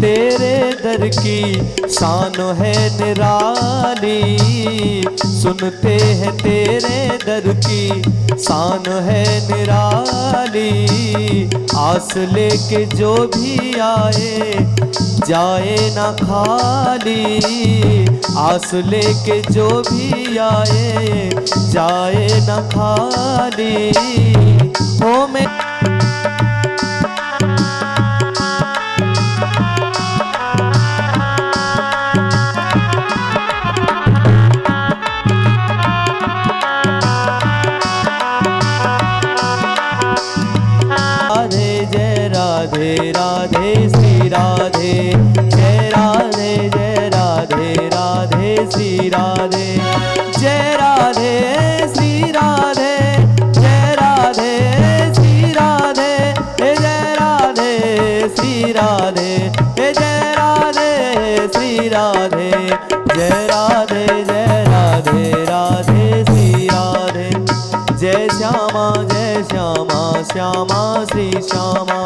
तेरे दर की शान है निराली, सुनते हैं तेरे दर की शान है निराली। आस लेके जो भी आए जाए ना खाली, आस लेके जो भी आए जाए ना खाली। ओ मैं राधे राधे श्री राधे, जय राधे जय राधे राधे श्री राधे, जय राधे श्री राधे, जय राधे श्री राधे, जय राधे श्री राधे, जय राधे श्री राधे, जय राधे जय राधे राधे श्री राधे, जय श्यामा श्यामा श्री श्यामा,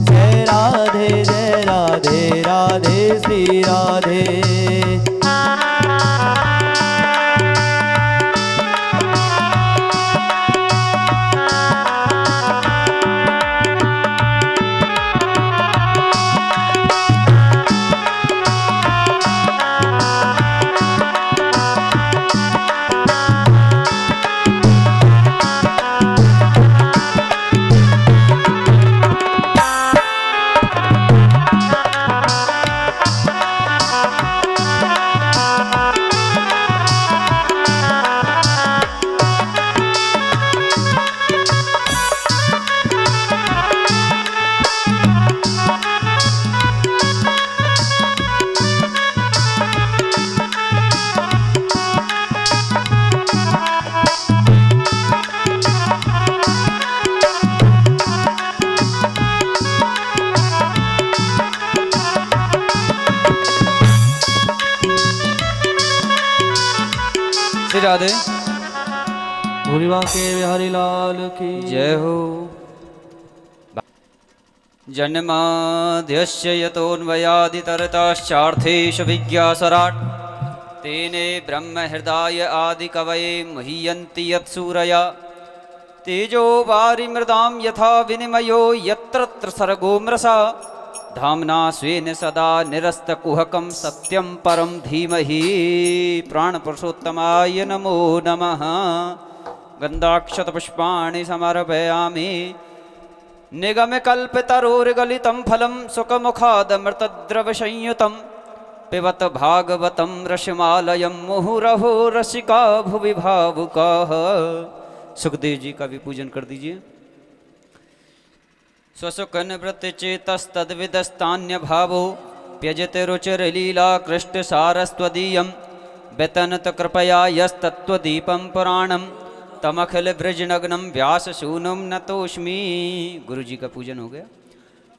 जय राधे राधे श्री राधे। राधे भूरिवा के बिहारी लाल की जय हो। जन्माद्यस्य यतोऽन्वयादितरतश्चार्थेषु विज्ञासराट् तेने ब्रह्म हृदय आदि कवये महीयन्ति यत्सूरया तेजो वारिमृदां यथा विनिमयो यत्र सर्गो मृषा धाम्ना स्वेन सदा निरस्तकुहकं सत्यं परं धीमहि। प्राणपुरुषोत्तमाय नमो नमः। गन्धाक्षतपुष्पाणि समर्पयामि निगमकल्पतरोर्गलितं फलं सुखमुखादमृतद्रवसंयुतं पिबत भागवतं रसमालयं मुहुरहो रसिका भुवि भावुकाः। सुखदेव जी का भी पूजन कर दीजिए। स्वसुखन वृत्ति चेतस्तद्विदस्तान्य भावो त्यजते रुचिरलीला कृष्ट सारस्त्वदीयं व्यतनत कृपया यस्तत्त्वदीपं पुराणं तमखिल ब्रजनग्नं व्याससूनुं नतोऽस्मि। गुरु जी का पूजन हो गया।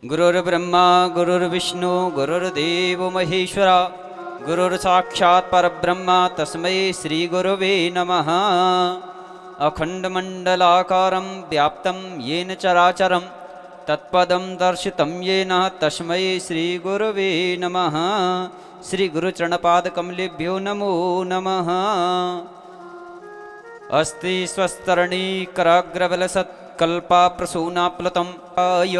गुरुर्ब्रह्मा गुरुर्विष्णु गुरुर्देव महेश्वरा गुरुर्साक्षात् परब्रह्म तस्मै श्री गुरवे नमः। अखण्डमण्डलाकारं व्याप्तं येन चराचरं तत्पदं दर्शितं येन तस्मै श्री गुरवे नमः। श्री गुरुचरणपादकमलेभ्यो नमो नमः। अस्ति स्वस्तरणी कराग्रवलसत्कल्पा प्रसूनाप्लुतं आय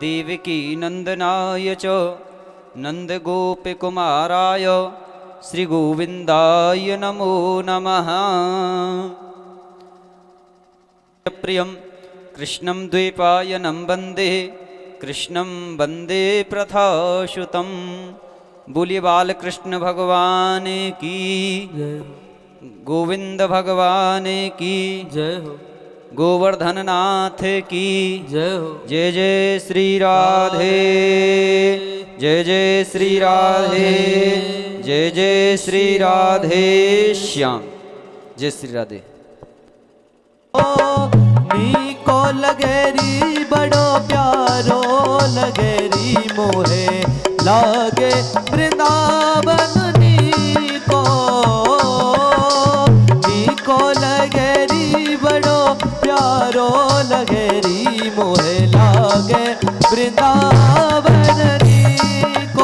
देवकी नन्दनाय च नन्दगोपकुमाराय श्रीगोविन्दाय नमो नमः। प्रियं कृष्णं द्वैपायनं वन्दे कृष्णं वन्दे प्रथासुतं। बोलिए बालकृष्ण भगवान की गोविंद भगवान की जय हो। गोवर्धन नाथ की जय हो। जय जय श्री राधे जय जय श्री राधे जय जय श्री राधे श्याम। जय श्री राधे। नीको लगेरी बड़ो प्यारो लगेरी मोहे लागे वृंदावन नीको। नीको लगेरी बड़ो प्यारो लगेरी मोहे लागे वृंदावन नीको।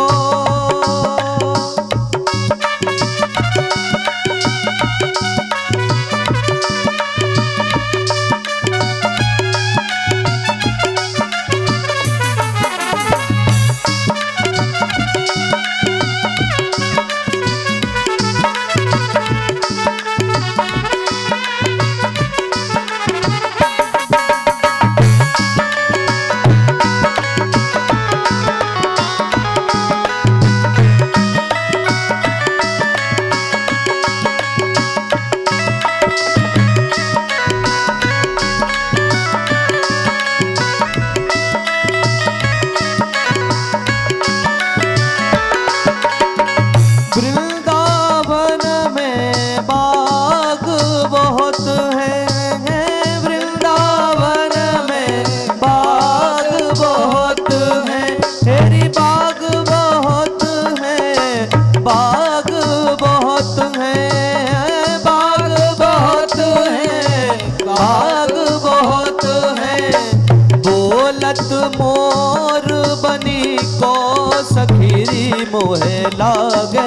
मोहे लागे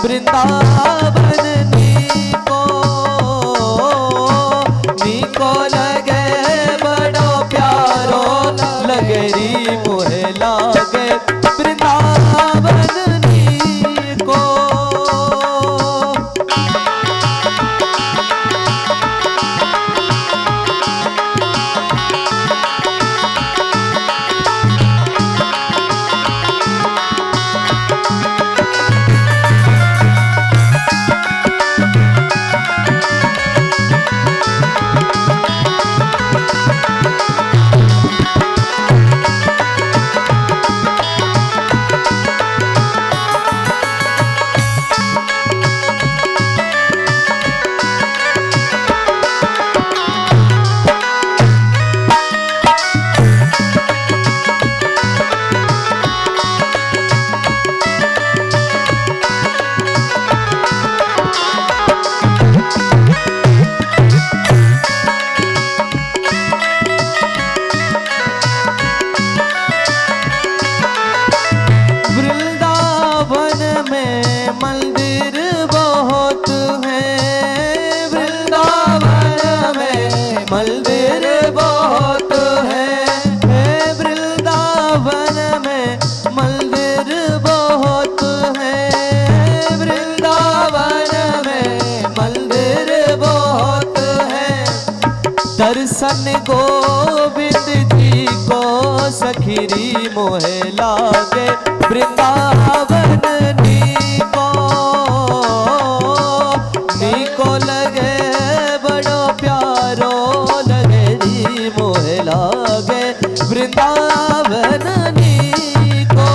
वृंदावन नीको नीको लगे बड़ो प्यारो लगे री मोहे लागे वृंदावन नीको। मंदिर बहुत है वृंदावन में मंदिर बहुत है वृंदावन में मंदिर बहुत है। दर्शन गोविंद जी को सखीरी मोहे लागे वृंदावन नीको नीको लगे बड़ो प्यारो लगे री मोहे लागे वृंदावन नीको।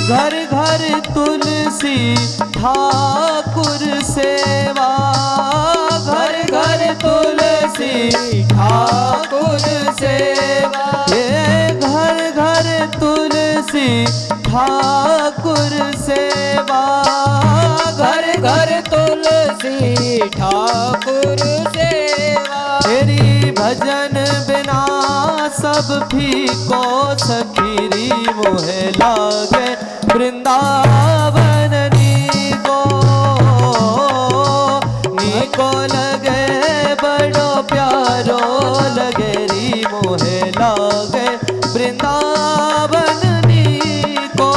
घर घर तुलसी ठाकुर सेवा घर घर तुलसी ठाकुर सेवा ये घर घर तुलसी ठाकुर सेवा घर घर तुलसी ठाकुर सेवा। तेरी भजन बिना सब फीको सखीरी मोहे लागे वृंदावन नीको नीको लगे बड़ो प्यारो लगे री मोहे लागे वृंदावन नीको।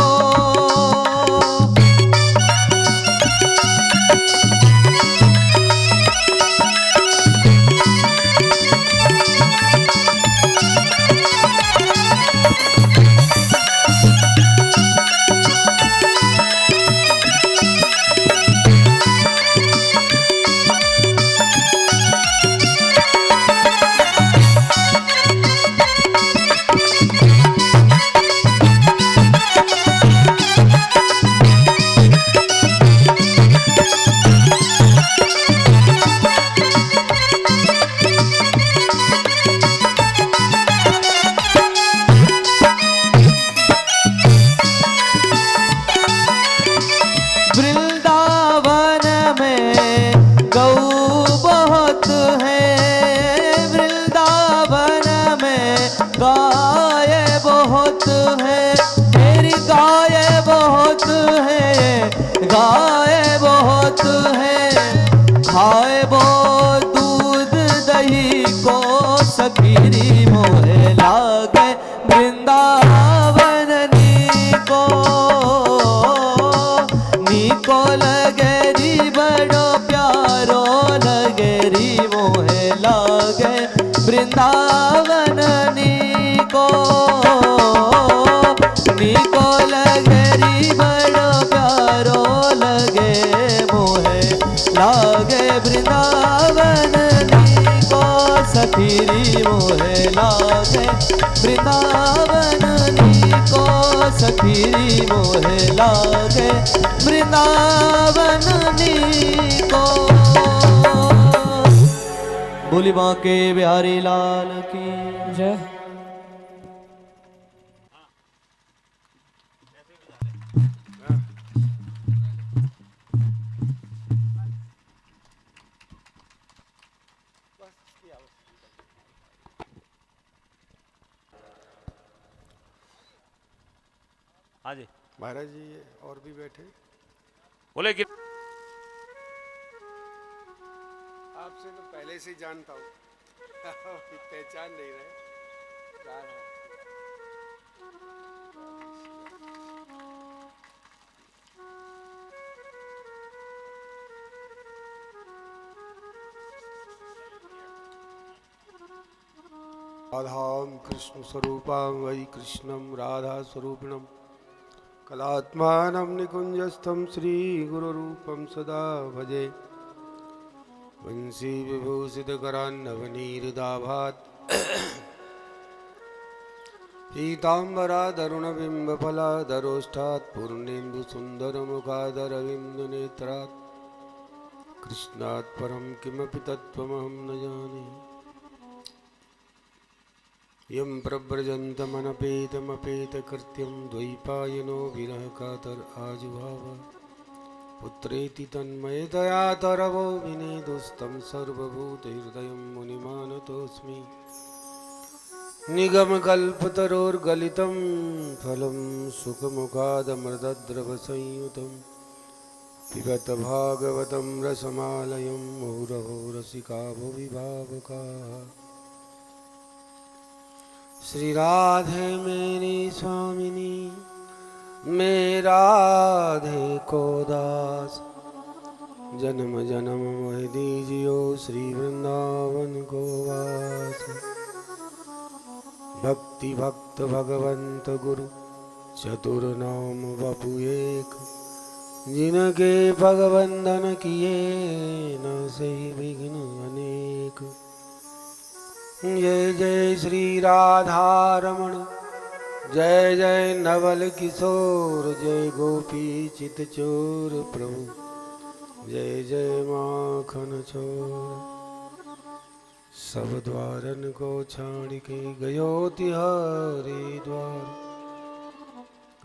गाय बहुत है मेरी गाय बहुत है गाय बहुत है खाए वो दूध दही को सखीरी मोहे लागे वृंदावन नीको नीको लगे वृंदावन नीको नीको लगे री बड़ो प्यारो लगे मोहे लागे वृंदावन नीको सखीरी मोहे लागे वृंदावन नीको सखीरी मोहे लागे वृंदावन नीको। बोली बांके बिहारी लाल की जय। हाँ जी महाराज जी ये और भी बैठे बोले कि आपसे तो पहले से जानता हूँ पहचान नहीं रहे। राधाम कृष्ण स्वरूपां वै कृष्णं राधा स्वरूपिणं कलात्मानं निकुञ्जस्थं श्री गुरुरूपं सदा भजे वंशी विभूषितकरान्नवनीरदाभात् पीताम्बरादरुणबिम्बफलादरोष्ठात् पूर्णेन्दुसुन्दरमुखादरविन्दनेत्रात् कृष्णात् परं किमपि तत्त्वमहं न जाने। यं प्रव्रजन्तमनपेतमपेतकृत्यं द्वैपायनो विरहकातर आजुभाव पुत्रेति तन्मयतया तरवो विनेदुस्तं सर्वभूतहृदयं मुनिमानतोऽस्मि। निगमकल्पतरोर्गलितं फलं सुखमुखादमृतद्रवसंयुतं पिबत भागवतं रसमालयं मुहुरहो रसिका भुवि भावुकाः। श्री राधे मेरी स्वामिनी मैं राधे को दास जन्म जन्म मोह दीजियो श्री वृंदावन को वास। भक्ति भक्त भगवंत गुरु चतुर नाम बपु एक जिनके भगवंदन किए न से विघ्न अनेक। जय जय श्री राधा रमण जय जय नवल किशोर जय गोपी चित चोर प्रभु जय जय माखन चोर। सब द्वारन को छाड़ के गयो तिहारे द्वार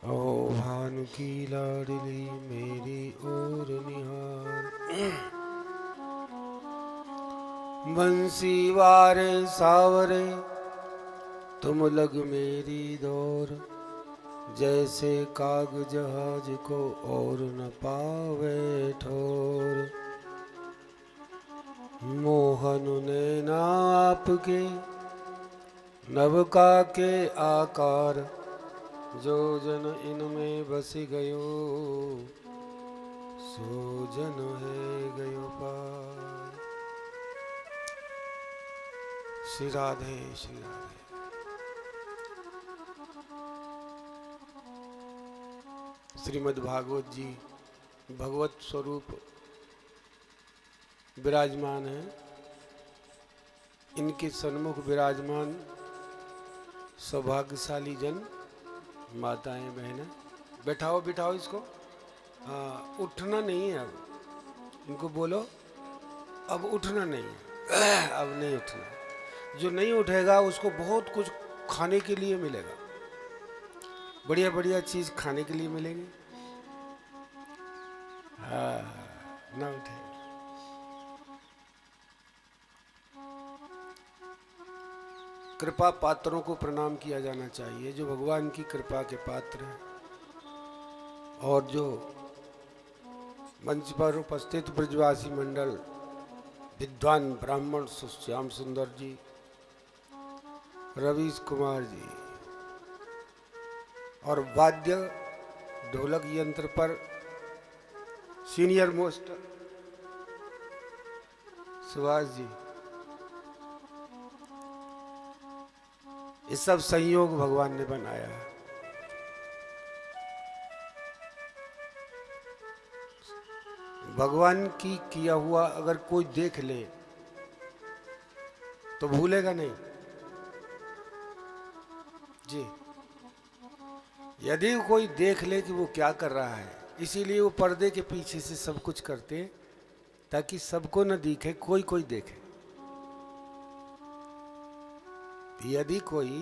ओ भानु की लाडली मेरी ओर निहार। बंसी वारे सावरे तुम लग मेरी दौर जैसे काग जहाज को और न पावे ठोर। मोहन ने ना आपके नवका के आकार जो जन इनमें बस गयो सो जन है गयो पार। श्री राधे श्री राधे। श्रीमद् भागवत जी भगवत स्वरूप विराजमान है। इनके सन्मुख विराजमान सौभाग्यशाली जन माताएं बहनें बैठाओ बिठाओ इसको। हाँ उठना नहीं है अब इनको बोलो अब उठना नहीं है अब नहीं उठना। जो नहीं उठेगा उसको बहुत कुछ खाने के लिए मिलेगा बढ़िया बढ़िया चीज खाने के लिए मिलेगी। हाँ ना उठे। कृपा पात्रों को प्रणाम किया जाना चाहिए जो भगवान की कृपा के पात्र हैं और जो मंच पर उपस्थित ब्रजवासी मंडल विद्वान ब्राह्मण श्याम सुंदर जी रवीश कुमार जी और वाद्य ढोलक यंत्र पर सीनियर मोस्ट सुभाष जी ये सब संयोग भगवान ने बनाया है। भगवान की किया हुआ अगर कोई देख ले तो भूलेगा नहीं जी। यदि कोई देख ले कि वो क्या कर रहा है, इसीलिए वो पर्दे के पीछे से सब कुछ करते हैं ताकि सबको न दिखे, कोई कोई देखे। यदि कोई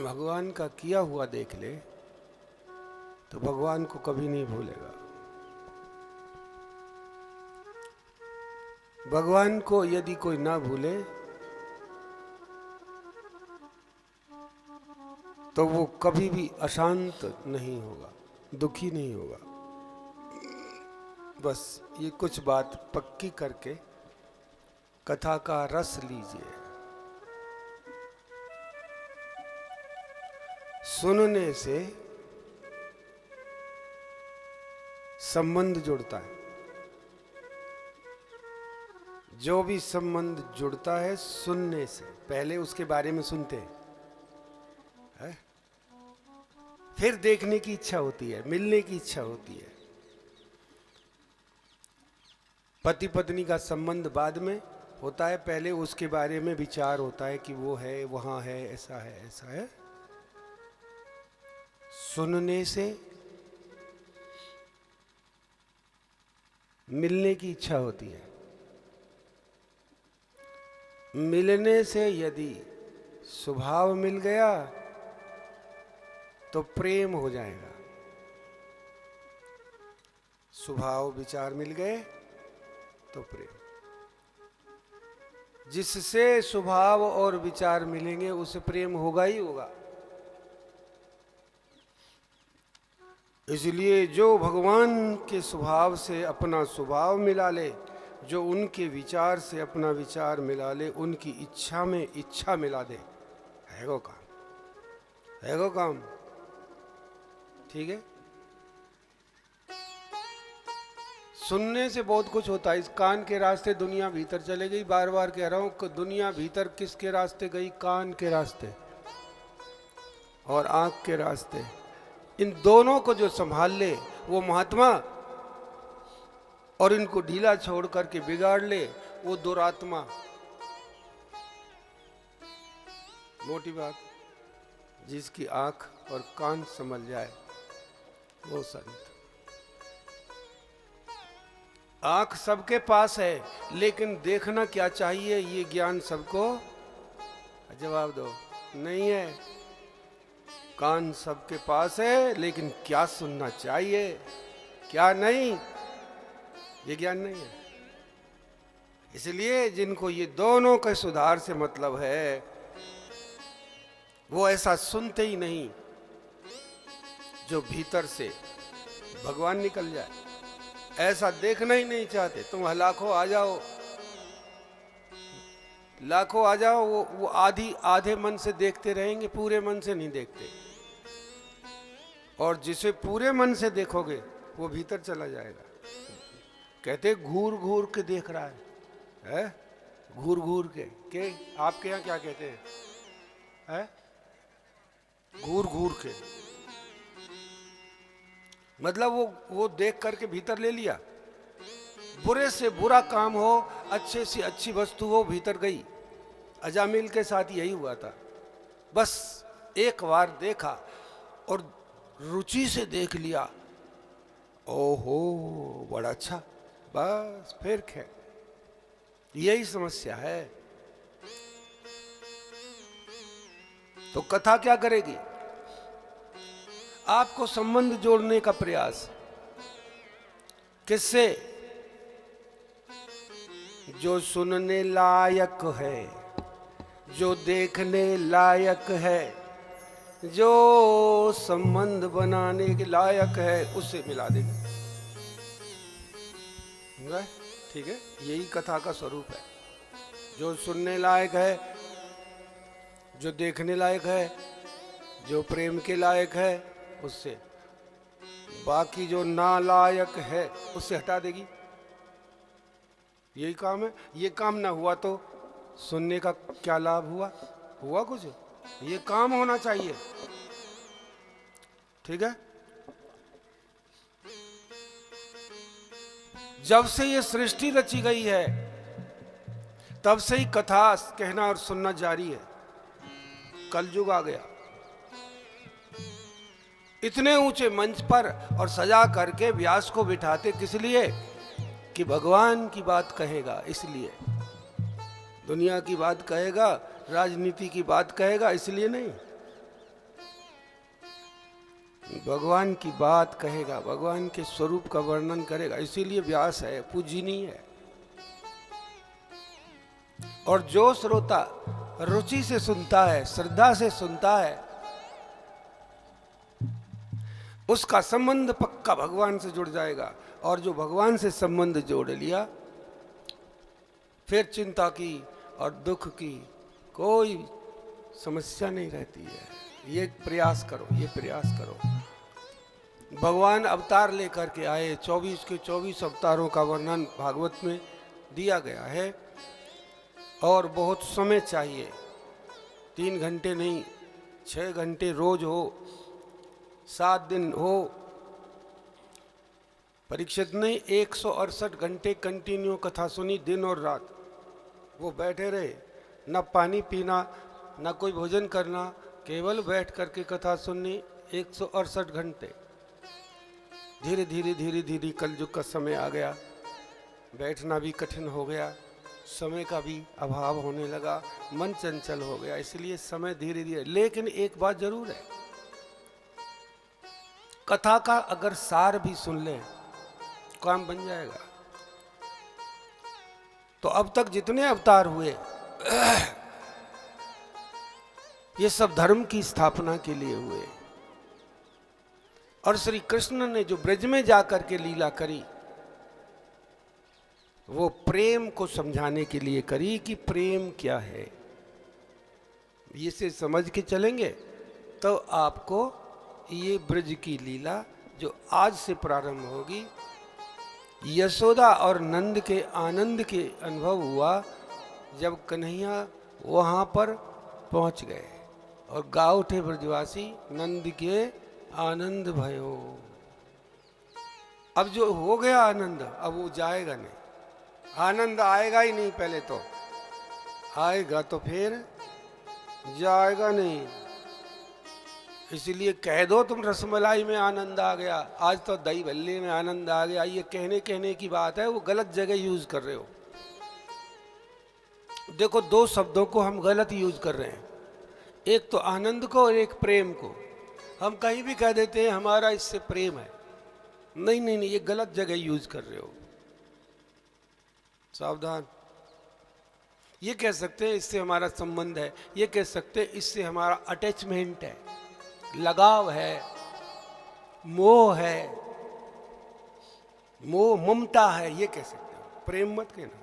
भगवान का किया हुआ देख ले तो भगवान को कभी नहीं भूलेगा। भगवान को यदि कोई ना भूले तो वो कभी भी अशांत नहीं होगा, दुखी नहीं होगा। बस ये कुछ बात पक्की करके कथा का रस लीजिए। सुनने से संबंध जुड़ता है। जो भी संबंध जुड़ता है सुनने से, पहले उसके बारे में सुनते हैं, फिर देखने की इच्छा होती है, मिलने की इच्छा होती है। पति पत्नी का संबंध बाद में होता है, पहले उसके बारे में विचार होता है कि वो है, वहां है, ऐसा है, ऐसा है। सुनने से मिलने की इच्छा होती है। मिलने से यदि स्वभाव मिल गया तो प्रेम हो जाएगा। स्वभाव विचार मिल गए तो प्रेम। जिससे स्वभाव और विचार मिलेंगे उससे प्रेम होगा ही होगा। इसलिए जो भगवान के स्वभाव से अपना स्वभाव मिला ले, जो उनके विचार से अपना विचार मिला ले, उनकी इच्छा में इच्छा मिला दे, है वो काम, है वो काम। ठीक है। सुनने से बहुत कुछ होता है। इस कान के रास्ते दुनिया भीतर चले गई। बार बार कह रहा हूं, दुनिया भीतर किसके रास्ते गई? कान के रास्ते और आंख के रास्ते। इन दोनों को जो संभाल ले वो महात्मा, और इनको ढीला छोड़ करके बिगाड़ ले वो दुरात्मा। मोटी बात, जिसकी आंख और कान संभल जाए वो संत। आंख सबके पास है, लेकिन देखना क्या चाहिए ये ज्ञान सबको, जवाब दो, नहीं है। कान सबके पास है, लेकिन क्या सुनना चाहिए क्या नहीं, ये ज्ञान नहीं है। इसलिए जिनको ये दोनों के सुधार से मतलब है वो ऐसा सुनते ही नहीं जो भीतर से भगवान निकल जाए। ऐसा देखना ही नहीं चाहते। तुम लाखों आ जाओ, लाखों आ जाओ, वो आधे मन से देखते रहेंगे, पूरे मन से नहीं देखते। और जिसे पूरे मन से देखोगे वो भीतर चला जाएगा। कहते घूर घूर के देख रहा है? घूर घूर के आपके यहाँ क्या कहते हैं? घूर घूर के मतलब वो देख करके भीतर ले लिया। बुरे से बुरा काम हो, अच्छे से अच्छी वस्तु हो, भीतर गई। अजामिल के साथ यही हुआ था। बस एक बार देखा और रुचि से देख लिया, ओहो बड़ा अच्छा, बस फिर खैर। यही समस्या है। तो कथा क्या करेगी? आपको संबंध जोड़ने का प्रयास। किससे? जो सुनने लायक है, जो देखने लायक है, जो संबंध बनाने के लायक है, उससे मिला देंगे। ठीक है, यही कथा का स्वरूप है। जो सुनने लायक है, जो देखने लायक है, जो प्रेम के लायक है, उससे। बाकी जो नालायक है उससे हटा देगी। यही काम है। ये काम ना हुआ तो सुनने का क्या लाभ हुआ? हुआ कुछ? ये काम होना चाहिए। ठीक है, जब से ये सृष्टि रची गई है तब से ही कथा कहना और सुनना जारी है। कलयुग आ गया, इतने ऊंचे मंच पर और सजा करके व्यास को बिठाते किस लिए? कि भगवान की बात कहेगा, इसलिए। दुनिया की बात कहेगा, राजनीति की बात कहेगा, इसलिए नहीं। भगवान की बात कहेगा, भगवान के स्वरूप का वर्णन करेगा, इसीलिए व्यास है, पूजनीय है। और जो श्रोता रुचि से सुनता है, श्रद्धा से सुनता है, उसका संबंध पक्का भगवान से जुड़ जाएगा। और जो भगवान से संबंध जोड़ लिया, फिर चिंता की और दुख की कोई समस्या नहीं रहती है। ये प्रयास करो, ये प्रयास करो। भगवान अवतार लेकर के आए, 24 के 24 अवतारों का वर्णन भागवत में दिया गया है। और बहुत समय चाहिए, 3 घंटे नहीं, 6 घंटे रोज हो, 7 दिन हो। परीक्षित ने 168 घंटे कंटिन्यू कथा सुनी, दिन और रात। वो बैठे रहे, न पानी पीना, न कोई भोजन करना, केवल बैठ करके कथा सुननी 168 घंटे। धीरे धीरे धीरे धीरे कलयुग का समय आ गया, बैठना भी कठिन हो गया, समय का भी अभाव होने लगा, मन चंचल हो गया, इसलिए समय धीरे धीरे। लेकिन एक बात जरूर है, कथा का अगर सार भी सुन ले, काम बन जाएगा। तो अब तक जितने अवतार हुए ये सब धर्म की स्थापना के लिए हुए। और श्री कृष्ण ने जो ब्रज में जाकर के लीला करी, वो प्रेम को समझाने के लिए करी कि प्रेम क्या है। इसे समझ के चलेंगे तो आपको ये ब्रज की लीला जो आज से प्रारंभ होगी, यशोदा और नंद के आनंद के अनुभव हुआ जब कन्हैया वहां पर पहुंच गए और गा उठे ब्रजवासी, नंद के आनंद भयो। अब जो हो गया आनंद, अब वो जाएगा नहीं, आनंद आएगा ही नहीं। पहले तो आएगा तो फिर जाएगा नहीं। इसलिए कह दो तुम रसमलाई में आनंद आ गया, आज तो दही भल्ले में आनंद आ गया, ये कहने की बात है, वो गलत जगह यूज कर रहे हो। देखो, 2 शब्दों को हम गलत यूज कर रहे हैं, एक तो आनंद को और एक प्रेम को। हम कहीं भी कह देते हैं हमारा इससे प्रेम है, नहीं नहीं नहीं, ये गलत जगह यूज कर रहे हो, सावधान। ये कह सकते हैं इससे हमारा संबंध है, ये कह सकते हैं इससे हमारा अटैचमेंट है, लगाव है, मोह है, मोह ममता है, ये कह सकते हो। प्रेम मत कहना,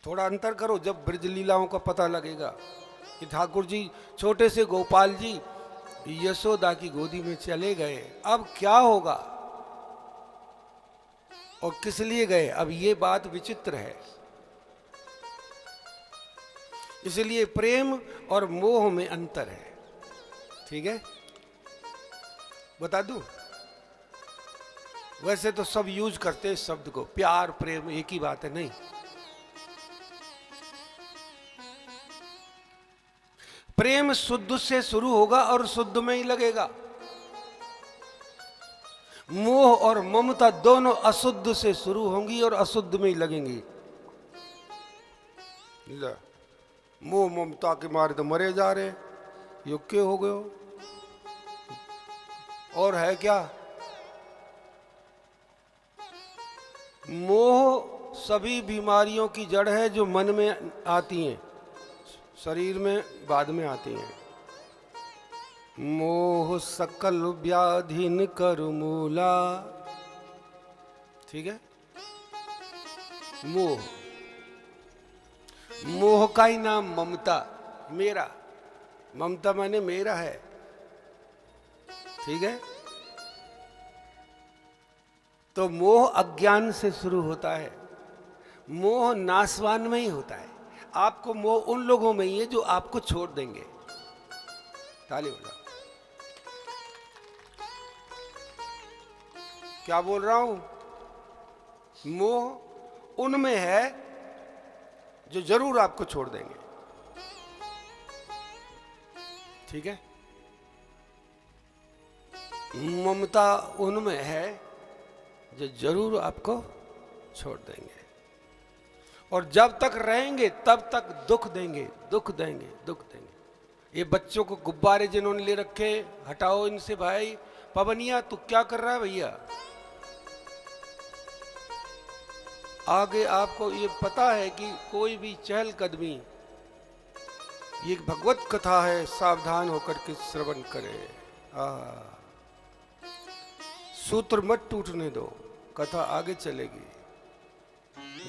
थोड़ा अंतर करो। जब ब्रज लीलाओं का पता लगेगा कि ठाकुर जी छोटे से गोपाल जी यशोदा की गोदी में चले गए, अब क्या होगा और किस लिए गए, अब ये बात विचित्र है। इसलिए प्रेम और मोह में अंतर है। ठीक है, बता दूं? वैसे तो सब यूज करते हैं शब्द को, प्यार प्रेम एक ही बात है, नहीं। प्रेम शुद्ध से शुरू होगा और शुद्ध में ही लगेगा। मोह और ममता दोनों अशुद्ध से शुरू होंगी और अशुद्ध में ही लगेंगी। मोह ममता के मारे तो मरे जा रहे, युग के हो गए हो। और है क्या? मोह सभी बीमारियों की जड़ है जो मन में आती हैं, शरीर में बाद में आती हैं। मोह सकल व्याधिन करु मूला। ठीक है, मोह, मोह का ही नाम ममता, मेरा, ममता माने मेरा है। ठीक है, तो मोह अज्ञान से शुरू होता है, मोह नाशवान में ही होता है। आपको मोह उन लोगों में ही है जो आपको छोड़ देंगे। ताली बजाओ। क्या बोल रहा हूं? मोह उनमें है जो जरूर आपको छोड़ देंगे। ठीक है? ममता उनमें है जो जरूर आपको छोड़ देंगे, और जब तक रहेंगे तब तक दुख देंगे, दुख देंगे, दुख देंगे। ये बच्चों को गुब्बारे जिन्होंने ले रखे, हटाओ इनसे भाई। पवनिया तू क्या कर रहा है भैया? आगे आपको ये पता है कि कोई भी चहलकदमी, ये भगवत कथा है, सावधान होकर के श्रवण करे। सूत्र मत टूटने दो, कथा आगे चलेगी,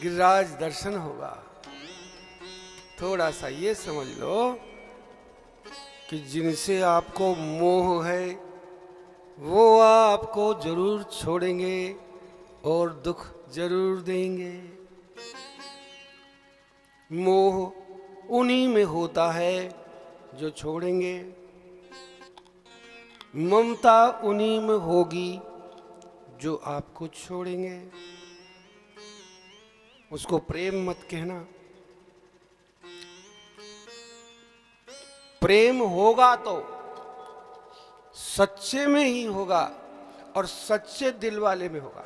गिरिराज दर्शन होगा। थोड़ा सा ये समझ लो कि जिनसे आपको मोह है वो आपको जरूर छोड़ेंगे और दुख जरूर देंगे। मोह उन्हीं में होता है जो छोड़ेंगे, ममता उन्हीं में होगी जो आपको छोड़ेंगे। उसको प्रेम मत कहना। प्रेम होगा तो सच्चे में ही होगा और सच्चे दिल वाले में होगा।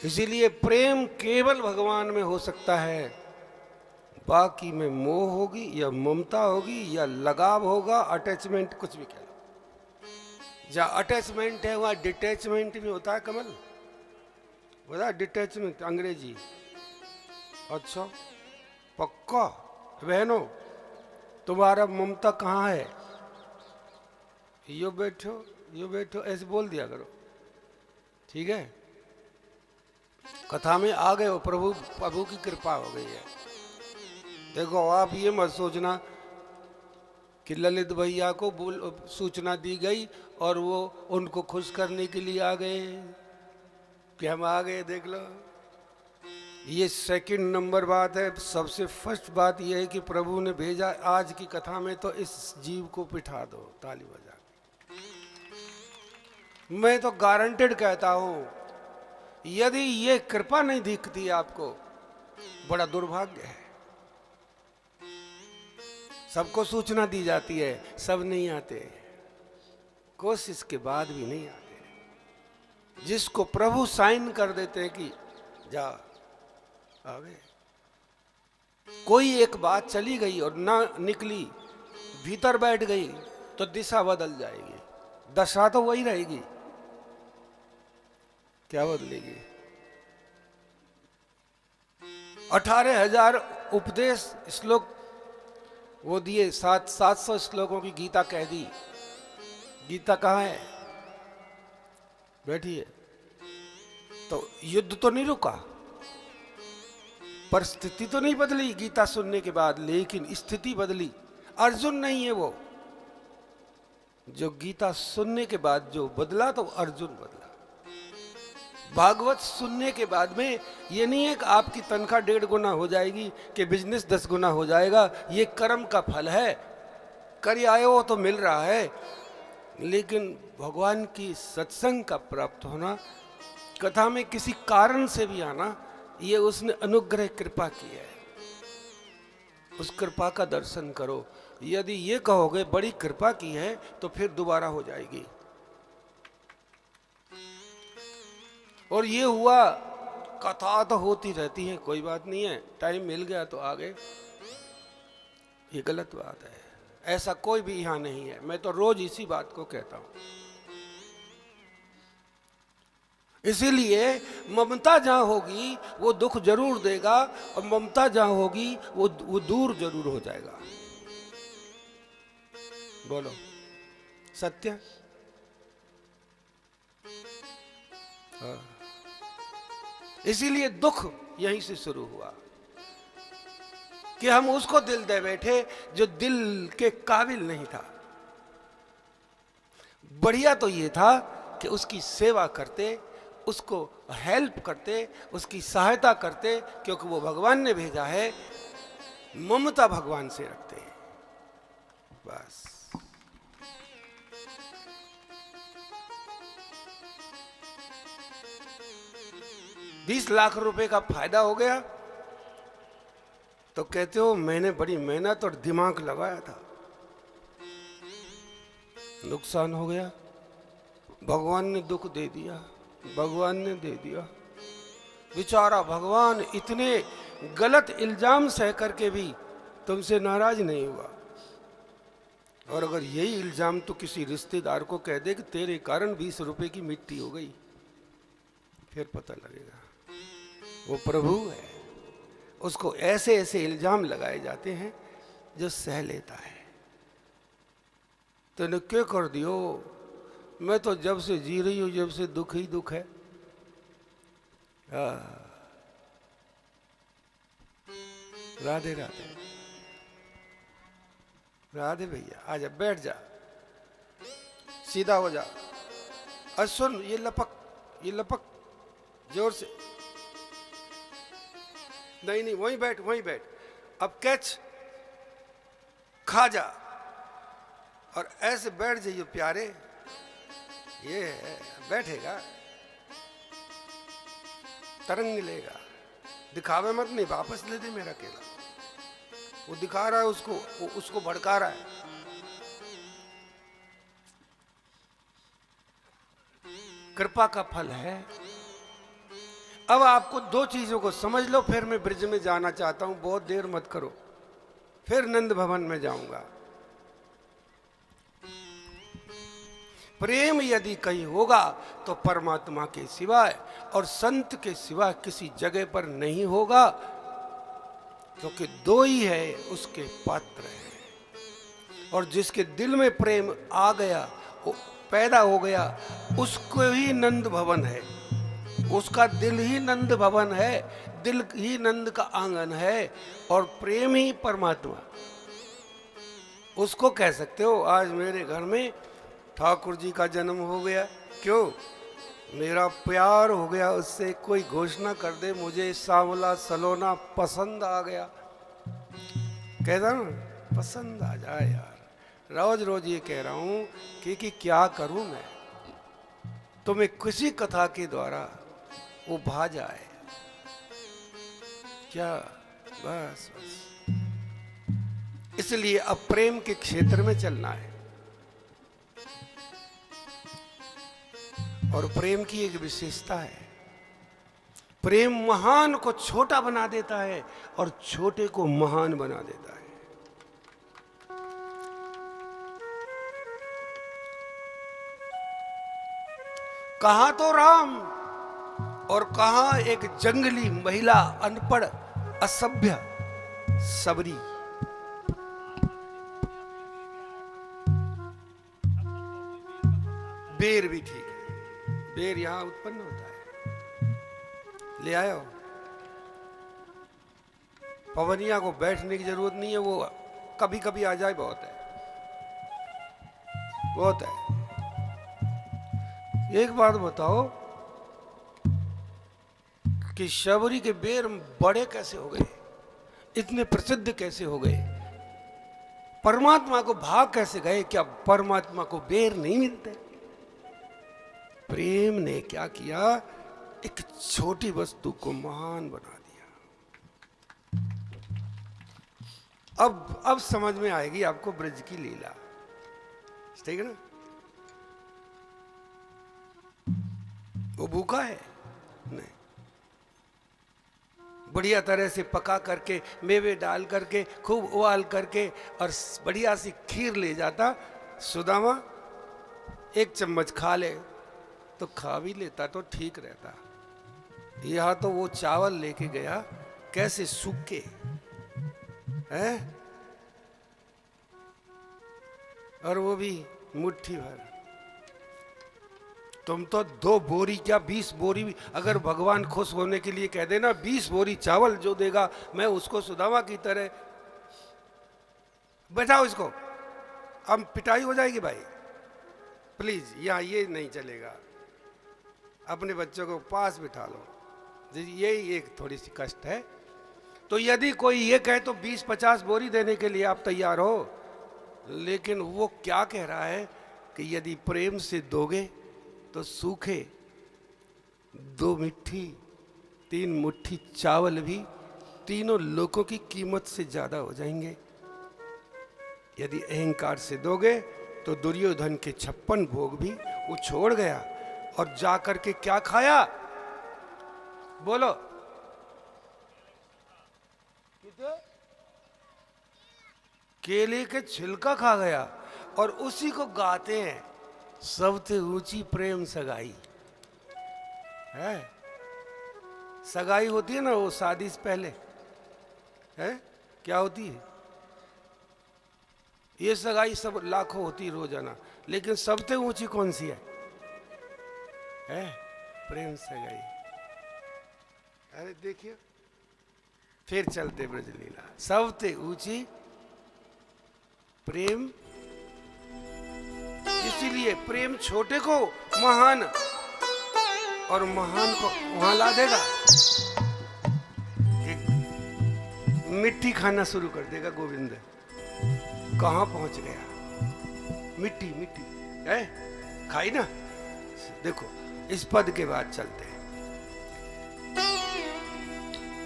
इसीलिए प्रेम केवल भगवान में हो सकता है, बाकी में मोह होगी या ममता होगी या लगाव होगा, अटैचमेंट, कुछ भी कह लो। जहां अटैचमेंट है वहां डिटैचमेंट भी होता है। कमल बता, डिटैचमेंट अंग्रेजी। अच्छा पक्का? बहनों तुम्हारा ममता कहाँ है? यो बैठो, यो बैठो, ऐसे बोल दिया करो। ठीक है? कथा में आ गए हो, प्रभु की कृपा हो गई है। देखो आप ये मत सोचना कि ललित भैया को सूचना दी गई और वो उनको खुश करने के लिए आ गए कि हम आ गए, देख लो। ये सेकंड नंबर बात है। सबसे फर्स्ट बात यह है कि प्रभु ने भेजा आज की कथा में, तो इस जीव को बिठा दो ताली बजा। मैं तो गारंटेड कहता हूं, यदि ये कृपा नहीं दिखती आपको, बड़ा दुर्भाग्य है। सबको सूचना दी जाती है, सब नहीं आते, कोशिश के बाद भी नहीं आते। जिसको प्रभु साइन कर देते हैं कि जा आ गए। कोई एक बात चली गई और ना निकली, भीतर बैठ गई, तो दिशा बदल जाएगी, दशा तो वही रहेगी। क्या बदलेगी? 18,000 उपदेश श्लोक वो दिए, 700 श्लोकों की गीता कह दी। गीता कहाँ है? बैठी है। तो युद्ध तो नहीं रुका, परिस्थिति तो नहीं बदली गीता सुनने के बाद, लेकिन स्थिति बदली। अर्जुन नहीं है वो, जो गीता सुनने के बाद जो बदला तो अर्जुन बदला। भागवत सुनने के बाद में ये नहीं है कि आपकी तनख्वाह 1.5 गुना हो जाएगी, कि बिजनेस 10 गुना हो जाएगा। ये कर्म का फल है, कर आए हो तो मिल रहा है। लेकिन भगवान की सत्संग का प्राप्त होना, कथा में किसी कारण से भी आना, ये उसने अनुग्रह कृपा की है। उस कृपा का दर्शन करो। यदि ये कहोगे बड़ी कृपा की है, तो फिर दोबारा हो जाएगी। और ये हुआ, कथा तो होती रहती है, कोई बात नहीं है, टाइम मिल गया तो आ गए, ये गलत बात है। ऐसा कोई भी यहां नहीं है। मैं तो रोज इसी बात को कहता हूं। इसीलिए ममता जहां होगी वो दुख जरूर देगा, और ममता जहां होगी वो दूर जरूर हो जाएगा। बोलो सत्य? हाँ। इसीलिए दुख यहीं से शुरू हुआ कि हम उसको दिल दे बैठे जो दिल के काबिल नहीं था। बढ़िया तो ये था कि उसकी सेवा करते, उसको हेल्प करते, उसकी सहायता करते, क्योंकि वो भगवान ने भेजा है। ममता भगवान से रखते हैं। बस। ₹20 लाख का फायदा हो गया तो कहते हो मैंने बड़ी मेहनत और दिमाग लगाया था, नुकसान हो गया। भगवान ने दुख दे दिया, भगवान ने दे दिया। बेचारा भगवान इतने गलत इल्जाम सह करके भी तुमसे नाराज नहीं हुआ। और अगर यही इल्जाम तो किसी रिश्तेदार को कह दे कि तेरे कारण 20 रुपए की मिट्टी हो गई, फिर पता लगेगा वो प्रभु है। उसको ऐसे ऐसे इल्जाम लगाए जाते हैं जो सह लेता है। तूने क्या कर दियो? मैं तो जब से जी रही हूं, जब से दुख ही दुख है। राधे राधे। राधे भैया आजा, बैठ जा, सीधा हो जा। और सुन, ये लपक जोर से। नहीं, वहीं बैठ, वहीं बैठ। अब कैच, खा जा और ऐसे बैठ जाइए प्यारे। ये है, बैठेगा, तरंग मिलेगा। दिखावे मत, नहीं वापस ले दे मेरा केला। वो दिखा रहा है उसको, वो उसको भड़का रहा है। कृपा का फल है। अब आपको 2 चीजों को समझ लो, फिर मैं ब्रिज में जाना चाहता हूं। बहुत देर मत करो, फिर नंद भवन में जाऊंगा। प्रेम यदि कहीं होगा तो परमात्मा के सिवाय और संत के सिवाय किसी जगह पर नहीं होगा, क्योंकि 2 ही है उसके पात्र हैं। और जिसके दिल में प्रेम आ गया, वो पैदा हो गया, उसको ही नंद भवन है। उसका दिल ही नंद भवन है, दिल ही नंद का आंगन है। और प्रेम ही परमात्मा। उसको कह सकते हो आज मेरे घर में ठाकुर जी का जन्म हो गया, क्यों? मेरा प्यार हो गया उससे। कोई घोषणा कर दे मुझे सांवला सलोना पसंद आ गया, कहता ना पसंद आ जाए यार। रोज रोज ये कह रहा हूं कि क्या करूं मैं, तुम्हें किसी कथा के द्वारा वो भा जाए क्या, बस। इसलिए अब प्रेम के क्षेत्र में चलना है। और प्रेम की एक विशेषता है, प्रेम महान को छोटा बना देता है और छोटे को महान बना देता है। कहां तो राम और कहां एक जंगली महिला, अनपढ़ असभ्य सबरी। बेर भी ठीक है, बेर यहां उत्पन्न होता है, ले आयो। पवनिया को बैठने की जरूरत नहीं है, वो कभी कभी आ जाए बहुत है, बहुत है। एक बात बताओ कि शबरी के बेर बड़े कैसे हो गए, इतने प्रसिद्ध कैसे हो गए, परमात्मा को भाग कैसे गए? क्या परमात्मा को बेर नहीं मिलते? प्रेम ने क्या किया, एक छोटी वस्तु को महान बना दिया। अब समझ में आएगी आपको ब्रज की लीला, ठीक है ना? वो भूखा है नहीं, बढ़िया तरह से पका करके, मेवे डाल करके, खूब उबाल करके और बढ़िया सी खीर ले जाता। सुदामा 1 चम्मच खा ले तो खा भी लेता तो ठीक रहता। यहां तो वो चावल लेके गया कैसे सूखे हैं, और वो भी मुट्ठी भर। तुम तो 2 बोरी क्या 20 बोरी भी, अगर भगवान खुश होने के लिए कह देना 20 बोरी चावल जो देगा, मैं उसको सुदामा की तरह बैठाओ इसको। अब पिटाई हो जाएगी भाई, प्लीज यहाँ ये नहीं चलेगा। अपने बच्चों को पास बिठा लो, यही एक थोड़ी सी कष्ट है। तो यदि कोई ये कहे तो 20-50 बोरी देने के लिए आप तैयार हो, लेकिन वो क्या कह रहा है कि यदि प्रेम से दोगे तो सूखे 2 मुट्ठी 3 मुट्ठी चावल भी तीनों लोगों की कीमत से ज्यादा हो जाएंगे। यदि अहंकार से दोगे तो दुर्योधन के 56 भोग भी वो छोड़ गया और जाकर के क्या खाया? बोलो। केले के छिलका खा गया और उसी को गाते हैं, सबसे ऊंची प्रेम सगाई है। सगाई होती है ना वो शादी से पहले, है क्या होती है? ये सगाई सब लाखों होती है रोजाना, लेकिन सबसे ऊंची कौन सी है? प्रेम सगाई। अरे देखिए, फिर चलते ब्रजलीला। सबसे ऊंची प्रेम, इसीलिए प्रेम छोटे को महान और महान को वहां ला देगा, मिट्टी खाना शुरू कर देगा। गोविंद कहां पहुंच गया? मिट्टी मिट्टी है, खाई ना। देखो इस पद के बाद चलते हैं।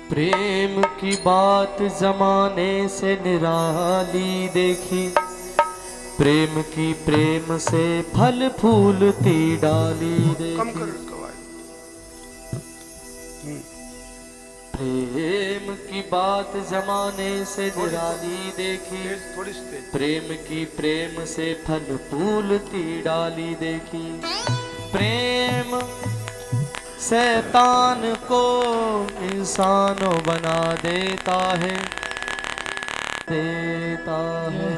प्रेम की बात जमाने से निराली देखी, प्रेम की प्रेम से फल फूलती डाली देखी। कम करो इसको आवाज। प्रेम की बात जमाने से निराली देखी, थोड़ी सी प्रेम की प्रेम से फल फूलती डाली देखी। प्रेम शैतान को इंसान बना देता है, देता है।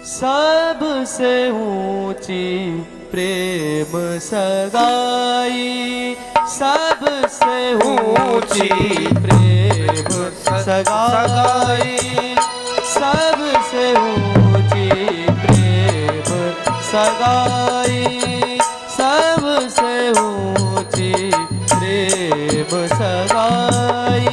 सबसे ऊंची प्रेम सगाई, सबसे ऊंची प्रेम सगाई, सबसे ऊंची प्रेम सगाई, सबसे ऊंची प्रेम सगाई।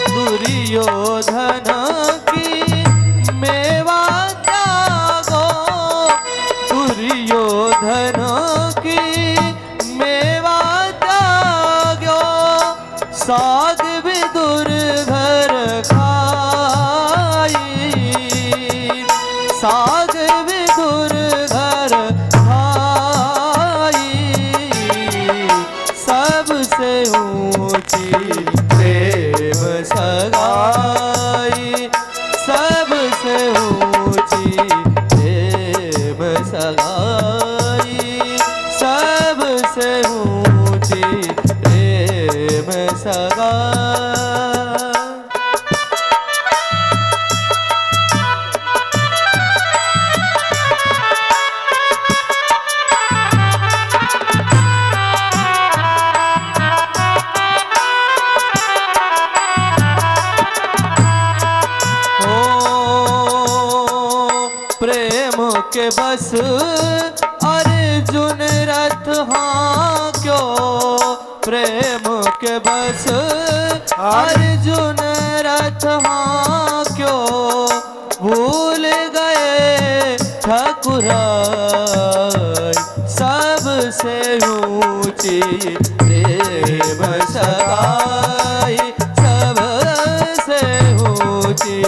दुर्योधन की मेवा त्यागो, दुर्योधन की मेवा त्यागो, साग विदुर घर खाई, साग विदुर घर खाई। सबसे ऊंची प्रेम सगाई, सबसे ऊंची प्रेम सगाई, सबसे ऊंची प्रेम सगाई। के बस अर्जुन रथ हाँ क्यों, प्रेम के बस अर्जुन रथ हाँ क्यों, भूल गए ठकुराई। सबसे ऊंची प्रेम सगाई, सबसे ऊंची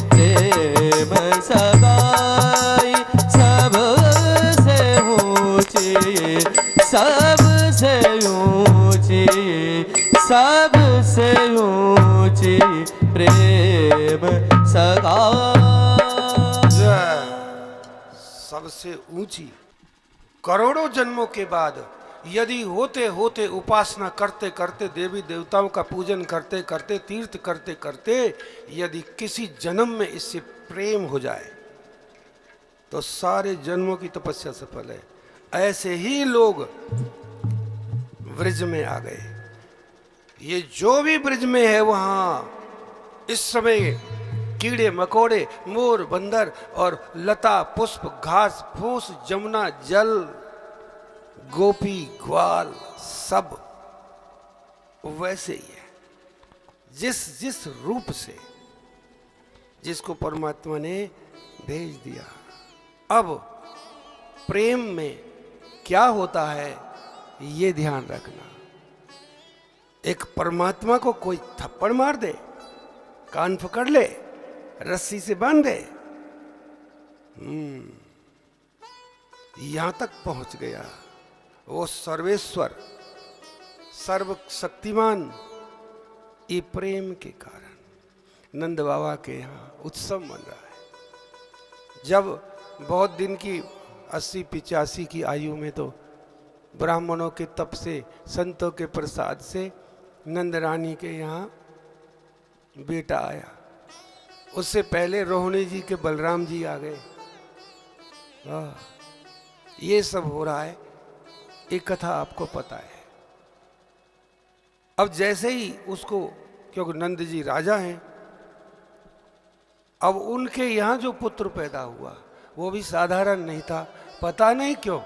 प्रेम सगाई, सबसे ऊंची, सबसे ऊंची, सबसे ऊंची प्रेम सगाई। सबसे ऊंची, करोड़ों जन्मों के बाद यदि होते होते उपासना करते करते देवी देवताओं का पूजन करते करते तीर्थ करते करते यदि किसी जन्म में इससे प्रेम हो जाए तो सारे जन्मों की तपस्या सफल है। ऐसे ही लोग ब्रज में आ गए। ये जो भी ब्रज में है वहां इस समय कीड़े मकोड़े मोर बंदर और लता पुष्प घास फूस जमुना जल गोपी ग्वाल सब वैसे ही है, जिस जिस रूप से जिसको परमात्मा ने भेज दिया। अब प्रेम में क्या होता है ये ध्यान रखना। एक परमात्मा को कोई थप्पड़ मार दे, कान पकड़ ले, रस्सी से बांध दे, यहां तक पहुंच गया वो सर्वेश्वर सर्व शक्तिमान। ये प्रेम के कारण नंद बाबा के यहाँ उत्सव मन रहा है। जब बहुत दिन की 80-85 की आयु में तो ब्राह्मणों के तप से संतों के प्रसाद से नंद रानी के यहाँ बेटा आया। उससे पहले रोहिणी जी के बलराम जी आ गए। ये सब हो रहा है, एक कथा आपको पता है। अब जैसे ही उसको, क्योंकि नंद जी राजा हैं, अब उनके यहाँ जो पुत्र पैदा हुआ वो भी साधारण नहीं था। पता नहीं क्यों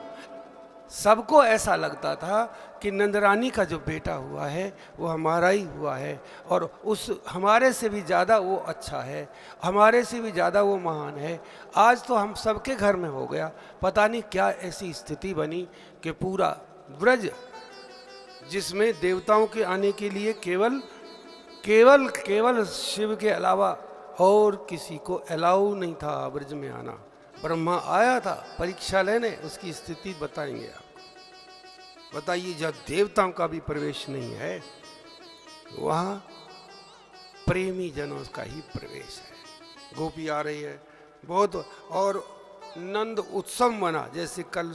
सबको ऐसा लगता था कि नंदरानी का जो बेटा हुआ है वो हमारा ही हुआ है और उस हमारे से भी ज़्यादा वो अच्छा है, हमारे से भी ज़्यादा वो महान है। आज तो हम सबके घर में हो गया। पता नहीं क्या ऐसी स्थिति बनी कि पूरा ब्रज, जिसमें देवताओं के आने के लिए केवल केवल केवल शिव के अलावा और किसी को अलाउ नहीं था ब्रज में आना। ब्रह्मा आया था परीक्षा लेने, उसकी स्थिति बताएंगे आपको। बताइए, जब देवताओं का भी प्रवेश नहीं है वहां प्रेमी जनों का ही प्रवेश है। गोपी आ रही है बहुत, और नंद उत्सव मना, जैसे कल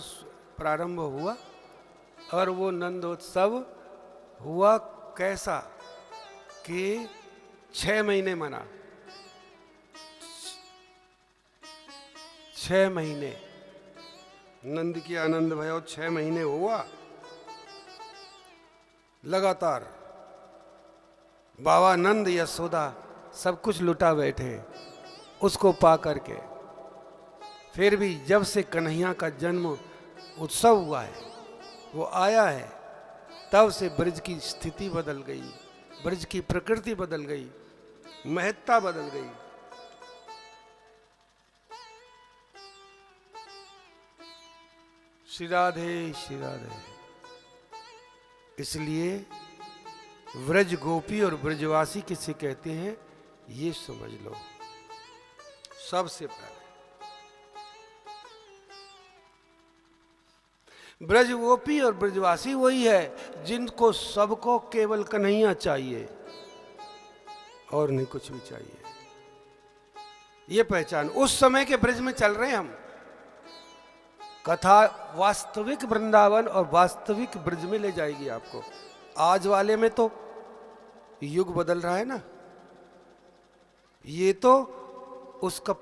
प्रारंभ हुआ। और वो नंद उत्सव हुआ कैसा कि 6 महीने मना, 6 महीने नंद की आनंद भयो 6 महीने हुआ लगातार। बाबा नंद यशोदा सब कुछ लुटा बैठे उसको पा करके। फिर भी जब से कन्हैया का जन्म उत्सव हुआ है, वो आया है, तब से ब्रज की स्थिति बदल गई, ब्रज की प्रकृति बदल गई, महत्ता बदल गई। श्री राधे श्री राधे। इसलिए व्रज गोपी और ब्रजवासी किसे कहते हैं ये समझ लो सबसे पहले। ब्रज गोपी और ब्रजवासी वही है जिनको सबको केवल कन्हैया चाहिए और नहीं कुछ भी चाहिए। ये पहचान उस समय के ब्रज में चल रहे हैं हम। कथा वास्तविक वृंदावन और वास्तविक ब्रज में ले जाएगी आपको। आज वाले में तो युग बदल रहा है ना, ये तो उसका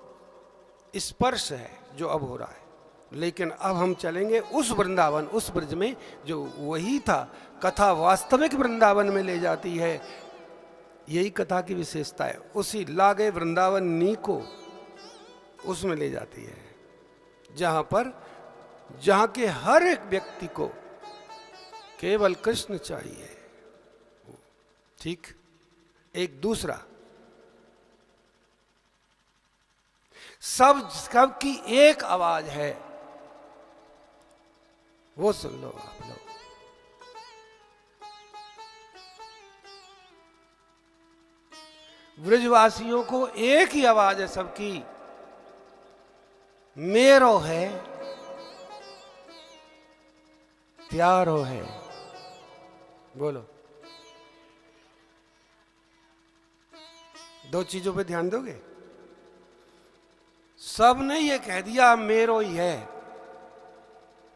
स्पर्श है जो अब हो रहा है। लेकिन अब हम चलेंगे उस वृंदावन, उस ब्रज में जो वही था। कथा वास्तविक वृंदावन में ले जाती है, यही कथा की विशेषता है। उसी लागे वृंदावन नी को उसमें ले जाती है, जहां के हर एक व्यक्ति को केवल कृष्ण चाहिए। ठीक। एक दूसरा, सब की एक आवाज है, वो सुन लो आप लोग। ब्रजवासियों को एक ही आवाज है सबकी, मेरो है प्यारो है। बोलो, दो चीजों पे ध्यान दोगे? सब ने ये कह दिया मेरो ही है,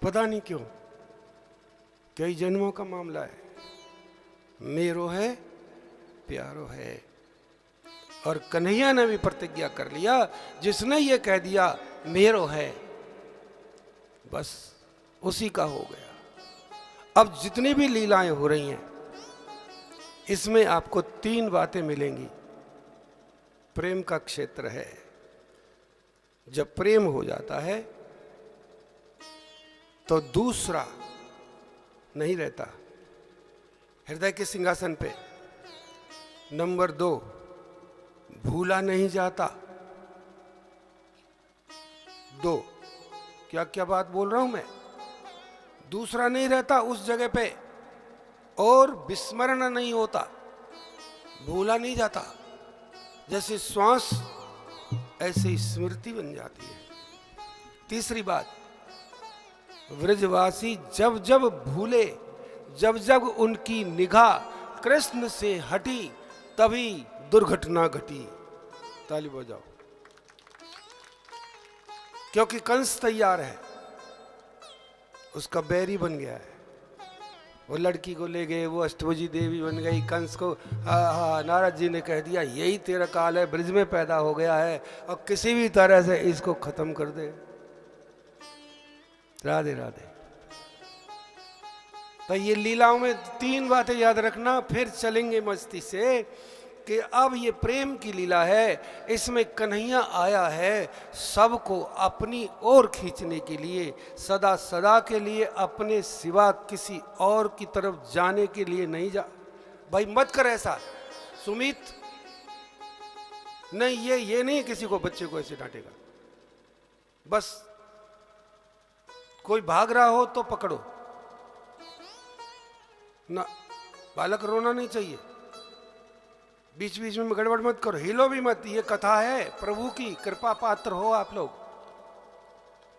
पता नहीं क्यों, कई जन्मों का मामला है। मेरो है प्यारो है। और कन्हैया ने भी प्रतिज्ञा कर लिया, जिसने ये कह दिया मेरो है, बस उसी का हो गया। अब जितनी भी लीलाएं हो रही हैं, इसमें आपको 3 बातें मिलेंगी। प्रेम का क्षेत्र है। जब प्रेम हो जाता है तो दूसरा नहीं रहता हृदय के सिंहासन पे। नंबर 2, भूला नहीं जाता। 2, क्या क्या बात बोल रहा हूं मैं। दूसरा नहीं रहता उस जगह पे, और विस्मरण नहीं होता, भूला नहीं जाता। जैसे श्वास ऐसे ही स्मृति बन जाती है। तीसरी बात, व्रजवासी जब जब भूले, जब जब उनकी निगाह कृष्ण से हटी, तभी दुर्घटना घटी। ताली बजाओ। क्योंकि कंस तैयार है, उसका बैरी बन गया है। वो लड़की को ले गए, वो अष्टभुजी देवी बन गई। कंस को नारद जी ने कह दिया यही तेरा काल है, ब्रज में पैदा हो गया है और किसी भी तरह से इसको खत्म कर दे। राधे राधे। तो ये लीलाओं में 3 बातें याद रखना, फिर चलेंगे मस्ती से कि अब ये प्रेम की लीला है। इसमें कन्हैया आया है सबको अपनी ओर खींचने के लिए, सदा सदा के लिए, अपने सिवा किसी और की तरफ जाने के लिए नहीं। जा भाई मत कर ऐसा सुमित, नहीं ये नहीं किसी को, बच्चे को ऐसे डांटेगा। बस कोई भाग रहा हो तो पकड़ो ना, बालक रोना नहीं चाहिए। बीच बीच में गड़बड़ मत करो, हिलो भी मत। ये कथा है प्रभु की, कृपा पात्र हो आप लोग।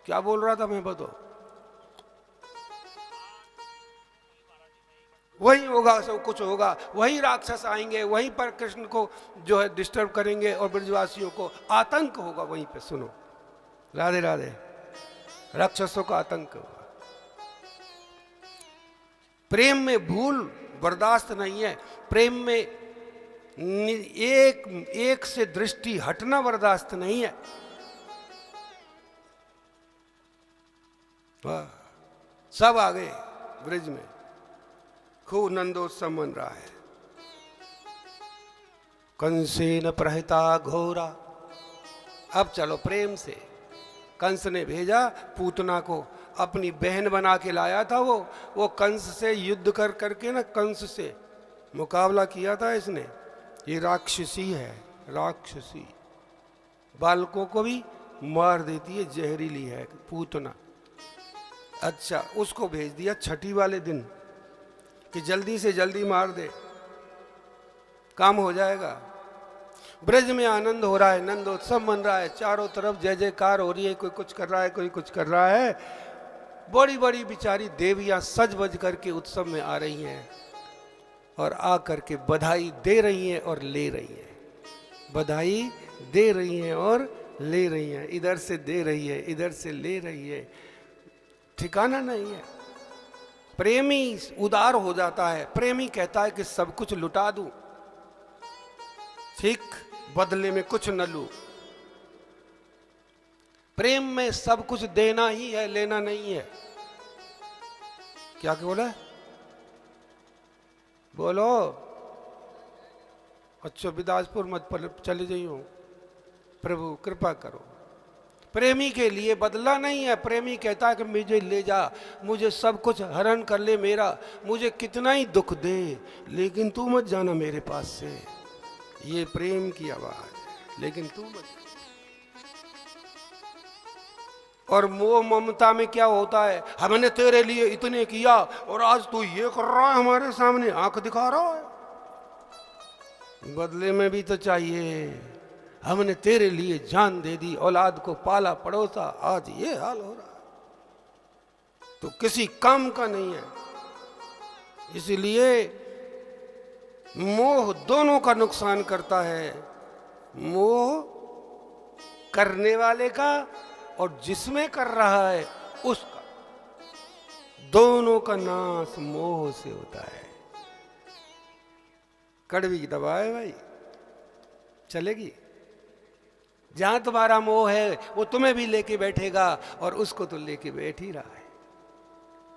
क्या बोल रहा था मैं, बताओ। वही होगा, सब कुछ होगा। वही राक्षस आएंगे, वहीं पर कृष्ण को जो है डिस्टर्ब करेंगे और ब्रजवासियों को आतंक होगा वहीं पे। सुनो, राधे राधे। राक्षसों का आतंक होगा। प्रेम में भूल बर्दाश्त नहीं है। प्रेम में एक से दृष्टि हटना बर्दाश्त नहीं है। सब आ गए ब्रज में, खूब नंदोत्सव मन रहा है। कंसेन प्रहिता घोरा। अब चलो प्रेम से। कंस ने भेजा पूतना को, अपनी बहन बना के लाया था। वो कंस से युद्ध कर करके ना, कंस से मुकाबला किया था इसने। ये राक्षसी है, राक्षसी। बालकों को भी मार देती है, जहरीली है पूतना। अच्छा, उसको भेज दिया छठी वाले दिन कि जल्दी से जल्दी मार दे, काम हो जाएगा। ब्रज में आनंद हो रहा है, नंदोत्सव मन रहा है, चारों तरफ जय जयकार हो रही है। कोई कुछ कर रहा है, कोई कुछ कर रहा है। बड़ी बड़ी बिचारी देवियां सज बज करके उत्सव में आ रही हैं और आ करके बधाई दे रही हैं और ले रही हैं। बधाई दे रही हैं और ले रही हैं। इधर से दे रही है, इधर से ले रही है, ठिकाना नहीं है। प्रेमी उदार हो जाता है। प्रेमी कहता है कि सब कुछ लुटा दूं, ठीक, बदले में कुछ न लूं। प्रेम में सब कुछ देना ही है, लेना नहीं है। क्या बोला? बोलो। अच्छा, बिलासपुर मत चले जाइयो, प्रभु कृपा करो। प्रेमी के लिए बदला नहीं है। प्रेमी कहता है कि मुझे ले जा, मुझे सब कुछ हरण कर ले मेरा, मुझे कितना ही दुख दे, लेकिन तू मत जाना मेरे पास से। ये प्रेम की आवाज है, लेकिन तू मत। और मोह ममता में क्या होता है, हमने तेरे लिए इतने किया और आज तू ये कर रहा है, हमारे सामने आंख दिखा रहा है। बदले में भी तो चाहिए। हमने तेरे लिए जान दे दी, औलाद को पाला पड़ोसा, आज ये हाल हो रहा तो किसी काम का नहीं है। इसलिए मोह दोनों का नुकसान करता है। मोह करने वाले का और जिसमें कर रहा है उसका, दोनों का नाश मोह से होता है। कड़वी की दवा है भाई, चलेगी। जहां तुम्हारा मोह है वो तुम्हें भी लेके बैठेगा और उसको तो लेके बैठ ही रहा है।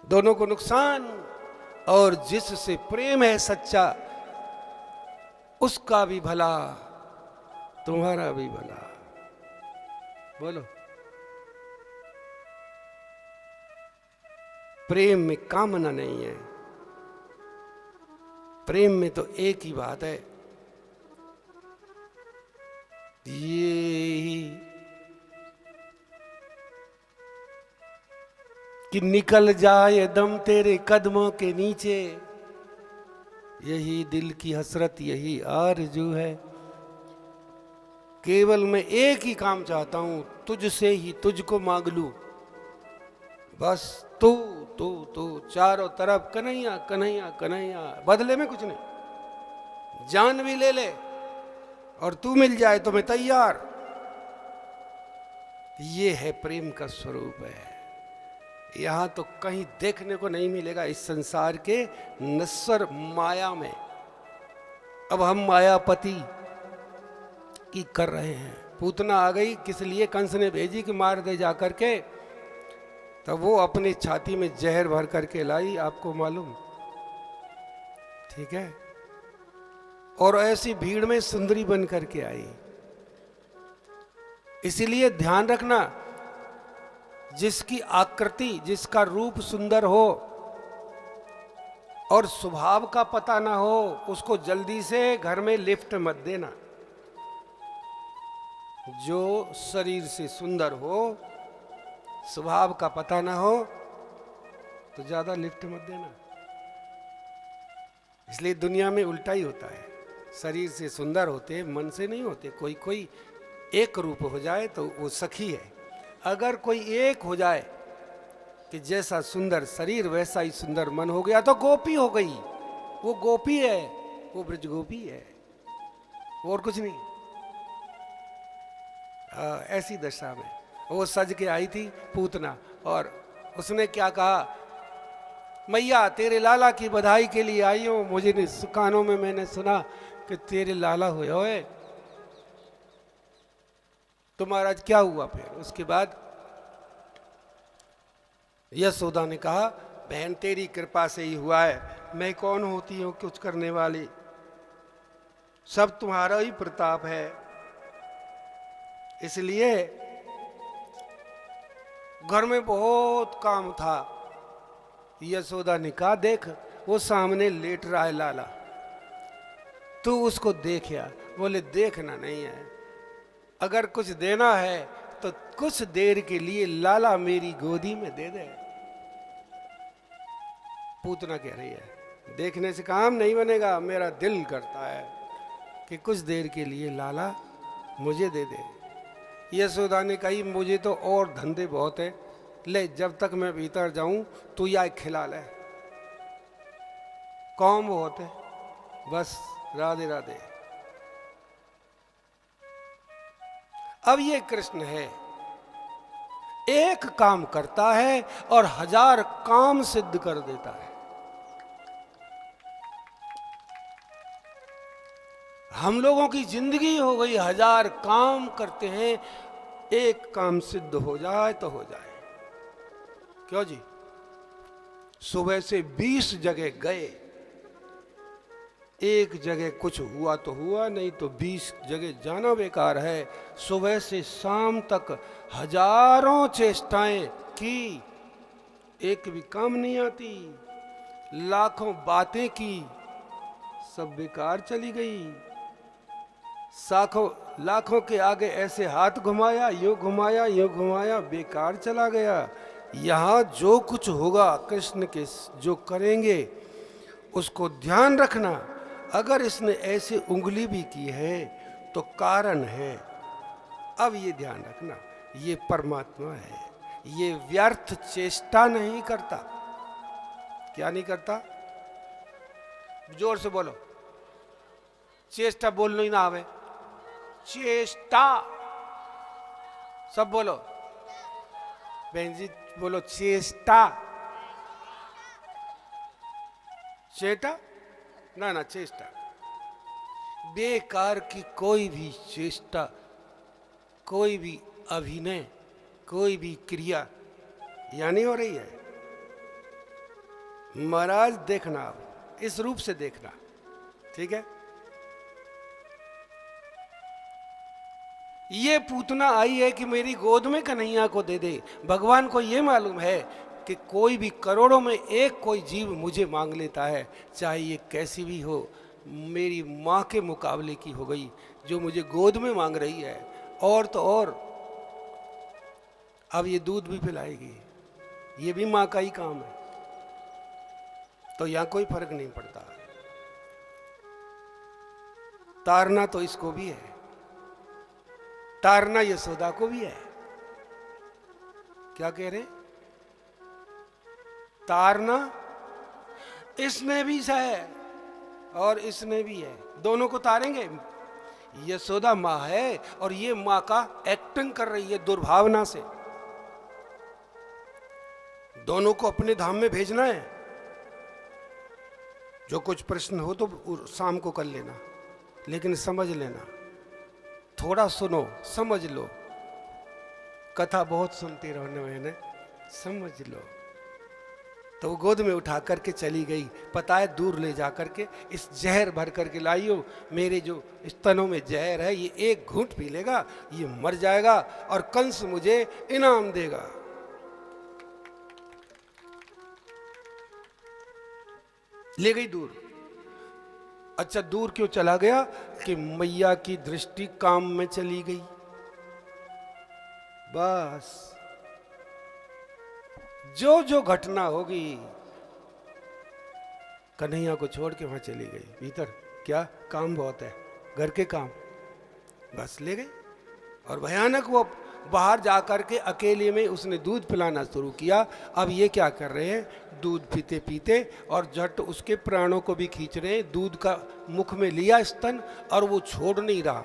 दोनों को नुकसान। और जिससे प्रेम है सच्चा, उसका भी भला, तुम्हारा भी भला। बोलो। प्रेम में कामना नहीं है, प्रेम में तो एक ही बात है, ये कि निकल जाए दम तेरे कदमों के नीचे, यही दिल की हसरत, यही आरज़ू है। केवल मैं एक ही काम चाहता हूं, तुझसे ही तुझको मांग लूं, बस तू तू तू, चारों तरफ कन्हैया कन्हैया कन्हैया, बदले में कुछ नहीं। जान भी ले ले और तू मिल जाए तो मैं तैयार। ये है प्रेम का स्वरूप है। यहां तो कहीं देखने को नहीं मिलेगा इस संसार के नश्वर माया में। अब हम मायापति की कर रहे हैं। पूतना आ गई, किस लिए कंस ने भेजी कि मार दे जा करके, तब वो अपनी छाती में जहर भर करके लाई, आपको मालूम, ठीक है। और ऐसी भीड़ में सुंदरी बन करके आई। इसीलिए ध्यान रखना, जिसकी आकृति, जिसका रूप सुंदर हो और स्वभाव का पता ना हो, उसको जल्दी से घर में लिफ्ट मत देना। जो शरीर से सुंदर हो, स्वभाव का पता ना हो, तो ज्यादा लिफ्ट मत देना। इसलिए दुनिया में उल्टा ही होता है। शरीर से सुंदर होते, मन से नहीं होते। कोई कोई एक रूप हो जाए तो वो सखी है। अगर कोई एक हो जाए कि जैसा सुंदर शरीर वैसा ही सुंदर मन हो गया, तो गोपी हो गई। वो गोपी है, वो ब्रज गोपी है, और कुछ नहीं। ऐसी दशा में वो सज के आई थी पूतना, और उसने क्या कहा, मैया तेरे लाला की बधाई के लिए आई हूं। मुझे कानों में मैंने सुना कि तेरे लाला हुए होए। तो महाराज क्या हुआ फिर? उसके बाद यशोदा ने कहा, बहन तेरी कृपा से ही हुआ है, मैं कौन होती हूं कुछ करने वाली, सब तुम्हारा ही प्रताप है। इसलिए घर में बहुत काम था। यशोदा ने कहा, देख वो सामने लेट रहा है लाला, तू उसको देख या। बोले देखना नहीं है, अगर कुछ देना है तो कुछ देर के लिए लाला मेरी गोदी में दे दे। पूतना कह रही है, देखने से काम नहीं बनेगा, मेरा दिल करता है कि कुछ देर के लिए लाला मुझे दे दे। यशोदा ने कही, मुझे तो और धंधे बहुत है, ले जब तक मैं भीतर जाऊं तू या खिला ले, कौन वो होते, बस राधे राधे। अब ये कृष्ण है, एक काम करता है और 1000 काम सिद्ध कर देता है। हम लोगों की जिंदगी हो गई 1000 काम करते हैं, एक काम सिद्ध हो जाए तो हो जाए। क्यों जी? सुबह से 20 जगह गए, एक जगह कुछ हुआ तो हुआ, नहीं तो 20 जगह जाना बेकार है। सुबह से शाम तक हजारों चेष्टाएं की, एक भी काम नहीं आती। लाखों बातें की, सब बेकार चली गई। लाखों के आगे ऐसे हाथ घुमाया, यूं घुमाया, यूं घुमाया, बेकार चला गया। यहाँ जो कुछ होगा कृष्ण के जो करेंगे उसको ध्यान रखना। अगर इसने ऐसे उंगली भी की है तो कारण है। अब ये ध्यान रखना, ये परमात्मा है, ये व्यर्थ चेष्टा नहीं करता। क्या नहीं करता? जोर से बोलो, चेष्टा बोलना ही ना आवे, चेष्टा सब बोलो। बहन जी बोलो, चेष्टा। चेटा ना ना चेष्टा, बेकार की कोई भी चेष्टा, कोई भी अभिनय, कोई भी क्रिया या नहीं हो रही है। महाराज देखना, अब इस रूप से देखना, ठीक है। ये पूतना आई है कि मेरी गोद में कन्हैया को दे दे। भगवान को ये मालूम है कि कोई भी करोड़ों में एक कोई जीव मुझे मांग लेता है, चाहे ये कैसी भी हो, मेरी माँ के मुकाबले की हो गई जो मुझे गोद में मांग रही है। और तो और अब ये दूध भी पिलाएगी, ये भी माँ का ही काम है, तो यहां कोई फर्क नहीं पड़ता। तारना तो इसको भी है, तारना यशोदा को भी है। क्या कह रहे? तारना इसने भी है और इसने भी है, दोनों को तारेंगे। यशोदा माँ है और ये माँ का एक्टिंग कर रही है दुर्भावना से। दोनों को अपने धाम में भेजना है। जो कुछ प्रश्न हो तो शाम को कर लेना, लेकिन समझ लेना, थोड़ा सुनो, समझ लो। कथा बहुत सुनती रहने मैंने, समझ लो। तो वो गोद में उठा करके चली गई, पता है दूर ले जा करके इस जहर भर करके लाई हो। मेरे जो स्तनों में जहर है, ये एक घूंट पी लेगा, ये मर जाएगा और कंस मुझे इनाम देगा। ले गई दूर। अच्छा, दूर क्यों चला गया? कि मैया की दृष्टि काम में चली गई। बस जो जो घटना होगी, कन्हैया को छोड़ के वहां चली गई भीतर। क्या काम बहुत है, घर के काम, बस ले गई। और भयानक वो बाहर जाकर के अकेले में उसने दूध पिलाना शुरू किया। अब ये क्या कर रहे हैं? दूध पीते पीते और झट उसके प्राणों को भी खींच रहे हैं। दूध का मुख में लिया स्तन और वो छोड़ नहीं रहा।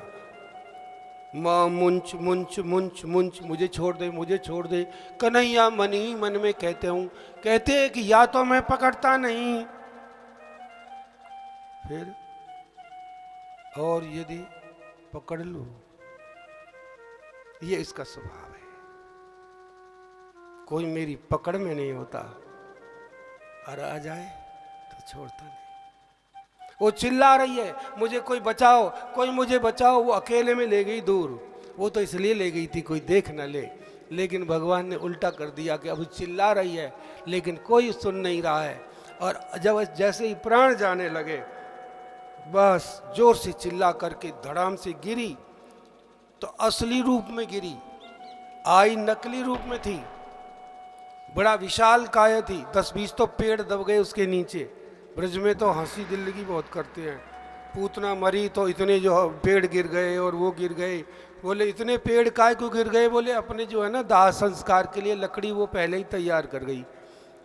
माँ मुंच मुंच मुंच मुंच, मुझे छोड़ दे, मुझे छोड़ दे। कन्हैया मन ही मन में कहते हैं कि या तो मैं पकड़ता नहीं, फिर और यदि पकड़ लूं। ये इसका स्वभाव है। कोई मेरी पकड़ में नहीं होता और आ जाए तो छोड़ता नहीं। वो चिल्ला रही है, मुझे कोई बचाओ, कोई मुझे बचाओ। वो अकेले में ले गई दूर। वो तो इसलिए ले गई थी कोई देख न ले, लेकिन भगवान ने उल्टा कर दिया कि अब चिल्ला रही है लेकिन कोई सुन नहीं रहा है। और जब जैसे ही प्राण जाने लगे, बस जोर से चिल्ला करके धड़ाम से गिरी। तो असली रूप में गिरी, आई नकली रूप में थी। बड़ा विशाल काय थी, 10-20 तो पेड़ दब गए उसके नीचे। ब्रज में तो हंसी दिल्लगी बहुत करते हैं। पूतना मरी तो इतने जो पेड़ गिर गए और वो गिर गए। बोले इतने पेड़ काय को गिर गए? बोले अपने जो है ना दाह संस्कार के लिए लकड़ी वो पहले ही तैयार कर गई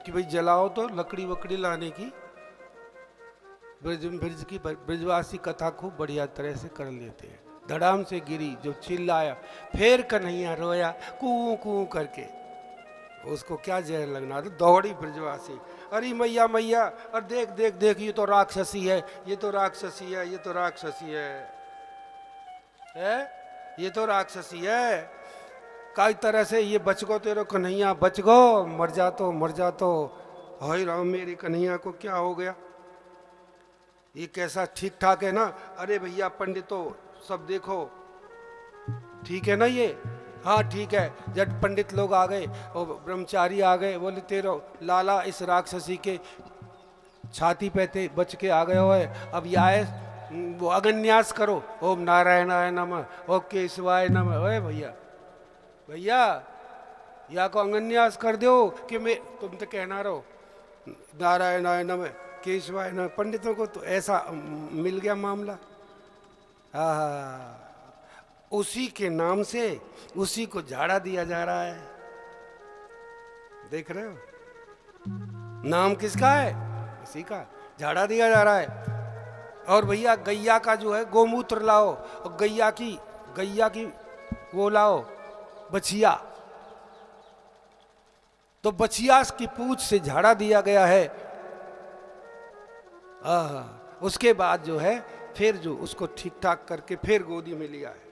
कि भाई जलाओ तो लकड़ी वकड़ी लाने की। ब्रज की ब्रजवासी कथा खूब बढ़िया तरह से कर लेते हैं। धड़ाम से गिरी, जो चिल्लाया, फिर कन्हैया रोया कू कू करके। उसको क्या जहर लगना था, दौड़ी ब्रजवासी, अरे मैया मैया, और देख देख देख, ये तो राक्षसी है, ये तो राक्षसी है, ये तो राक्षसी है, ये तो राक्षसी है। कई तरह से ये बच गो, तेरे कन्हैया बच गो, मर जा तो मर जा तो। हाय राम, मेरे कन्हैया को क्या हो गया? ये कैसा ठीक ठाक है ना? अरे भैया पंडितों सब देखो, ठीक है ना ये? हाँ ठीक है। जब पंडित लोग आ गए और ब्रह्मचारी आ गए, बोले तेरो लाला इस राक्षसी के छाती पे थे, बच के आ गए हो है। अब ये आए, वो अगन्यास करो, ओम नारायणाय नमः, ओम केशवाय नमः। ओए भैया भैया, या को अगन्यास कर दो कि मैं, तुम तो कहना रहो नारायणाय नमः केशवाय नमः। पंडितों को तो ऐसा मिल गया मामला। उसी के नाम से उसी को झाड़ा दिया जा रहा है। देख रहे हो, नाम किसका है? इसी का झाड़ा दिया जा रहा है। और भैया गैया का जो है गोमूत्र लाओ, और गैया की वो लाओ बछिया, तो बछिया की पूंछ से झाड़ा दिया गया है। उसके बाद जो है फिर जो उसको ठीक ठाक करके फिर गोदी में लिया है,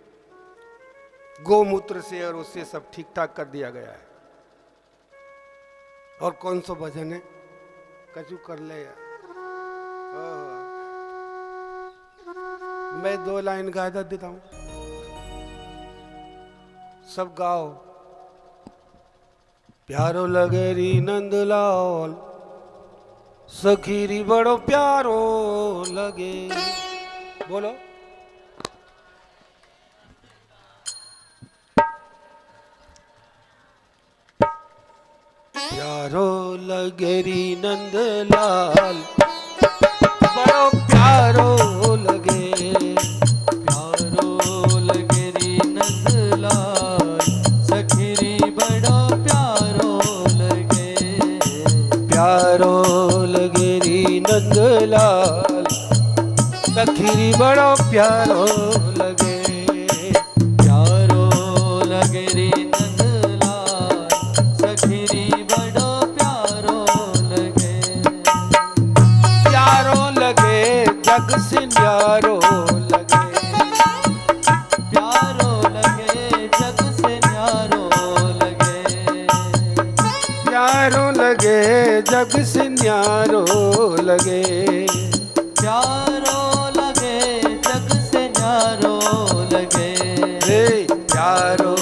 गोमूत्र से और उससे सब ठीक ठाक कर दिया गया है। और कौन सा भजन है, कचू कर ले यार। मैं 2 लाइन गा देता हूं, सब गाओ। प्यारो लगे री नंदलाल, सखीरी बड़ो प्यारो लगे। बोलो। प्यारो लगे री नंदलाल, बड़ो प्यारो लगे। प्यारो लगे री नंदलाल, सखीरी बड़ो प्यारो लगे। प्यारो लगे री नंदलाल, सखीरी बड़ो प्यारो लगे। प्यारो लगे री नंदलाल, सखीरी बड़ो प्यारो लगे। प्यारो लगे जग से न्यारो लगे। प्यारो लगे जग से न्यारो लगे। प्यारो लगे जग से न्यारो लगे। प्यारो लगे जग से न्यारो लगे। हे प्यारो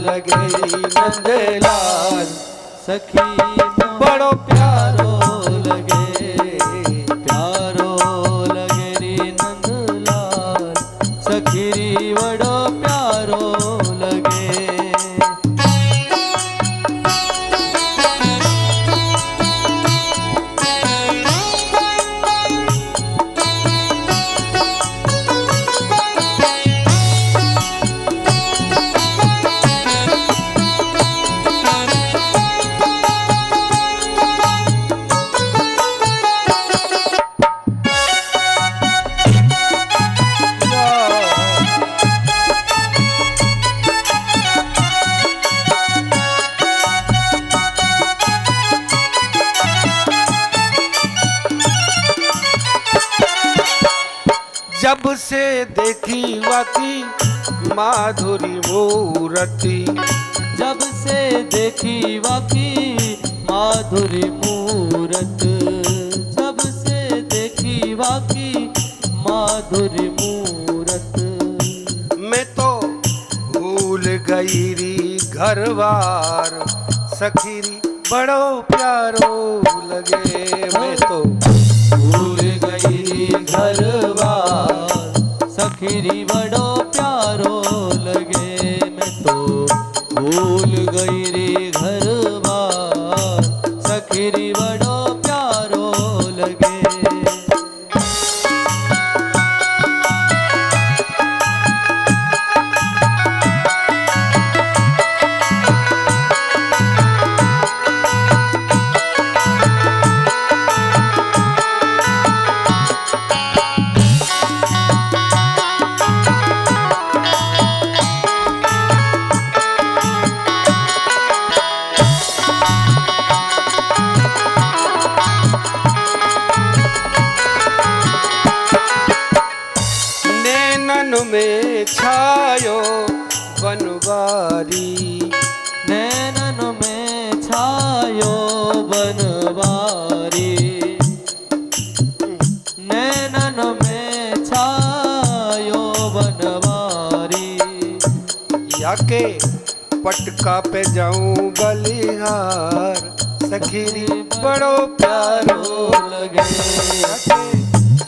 लगे नंदलाल, सखी बड़ो प्यारो लगे। प्यारो लगे री नंदलाल, सखीरी बड़ो प्यारो लगे। जब से देखी वाकी माधुरी मूरति, जब से देखी वाकी माधुरी मूरत। जब से देखी वाकी माधुरी मूरत। मैं तो भूल गई री घरवार, सखीरी बड़ो प्यारो लगे। मैं तो भूल गई घरवार, सखीरी बड़ो प्यारो लगे। मैं तो भूल गई रे घरवार, सखीरी बड़ो प्यारो लगे। नैनन में छायो बनवारी, नैनन में छायो बनवारी। नैनन में छायो बनवारी। याके पटका पे जाऊं बलिहार, सखीरी बड़ो प्यारो लगे।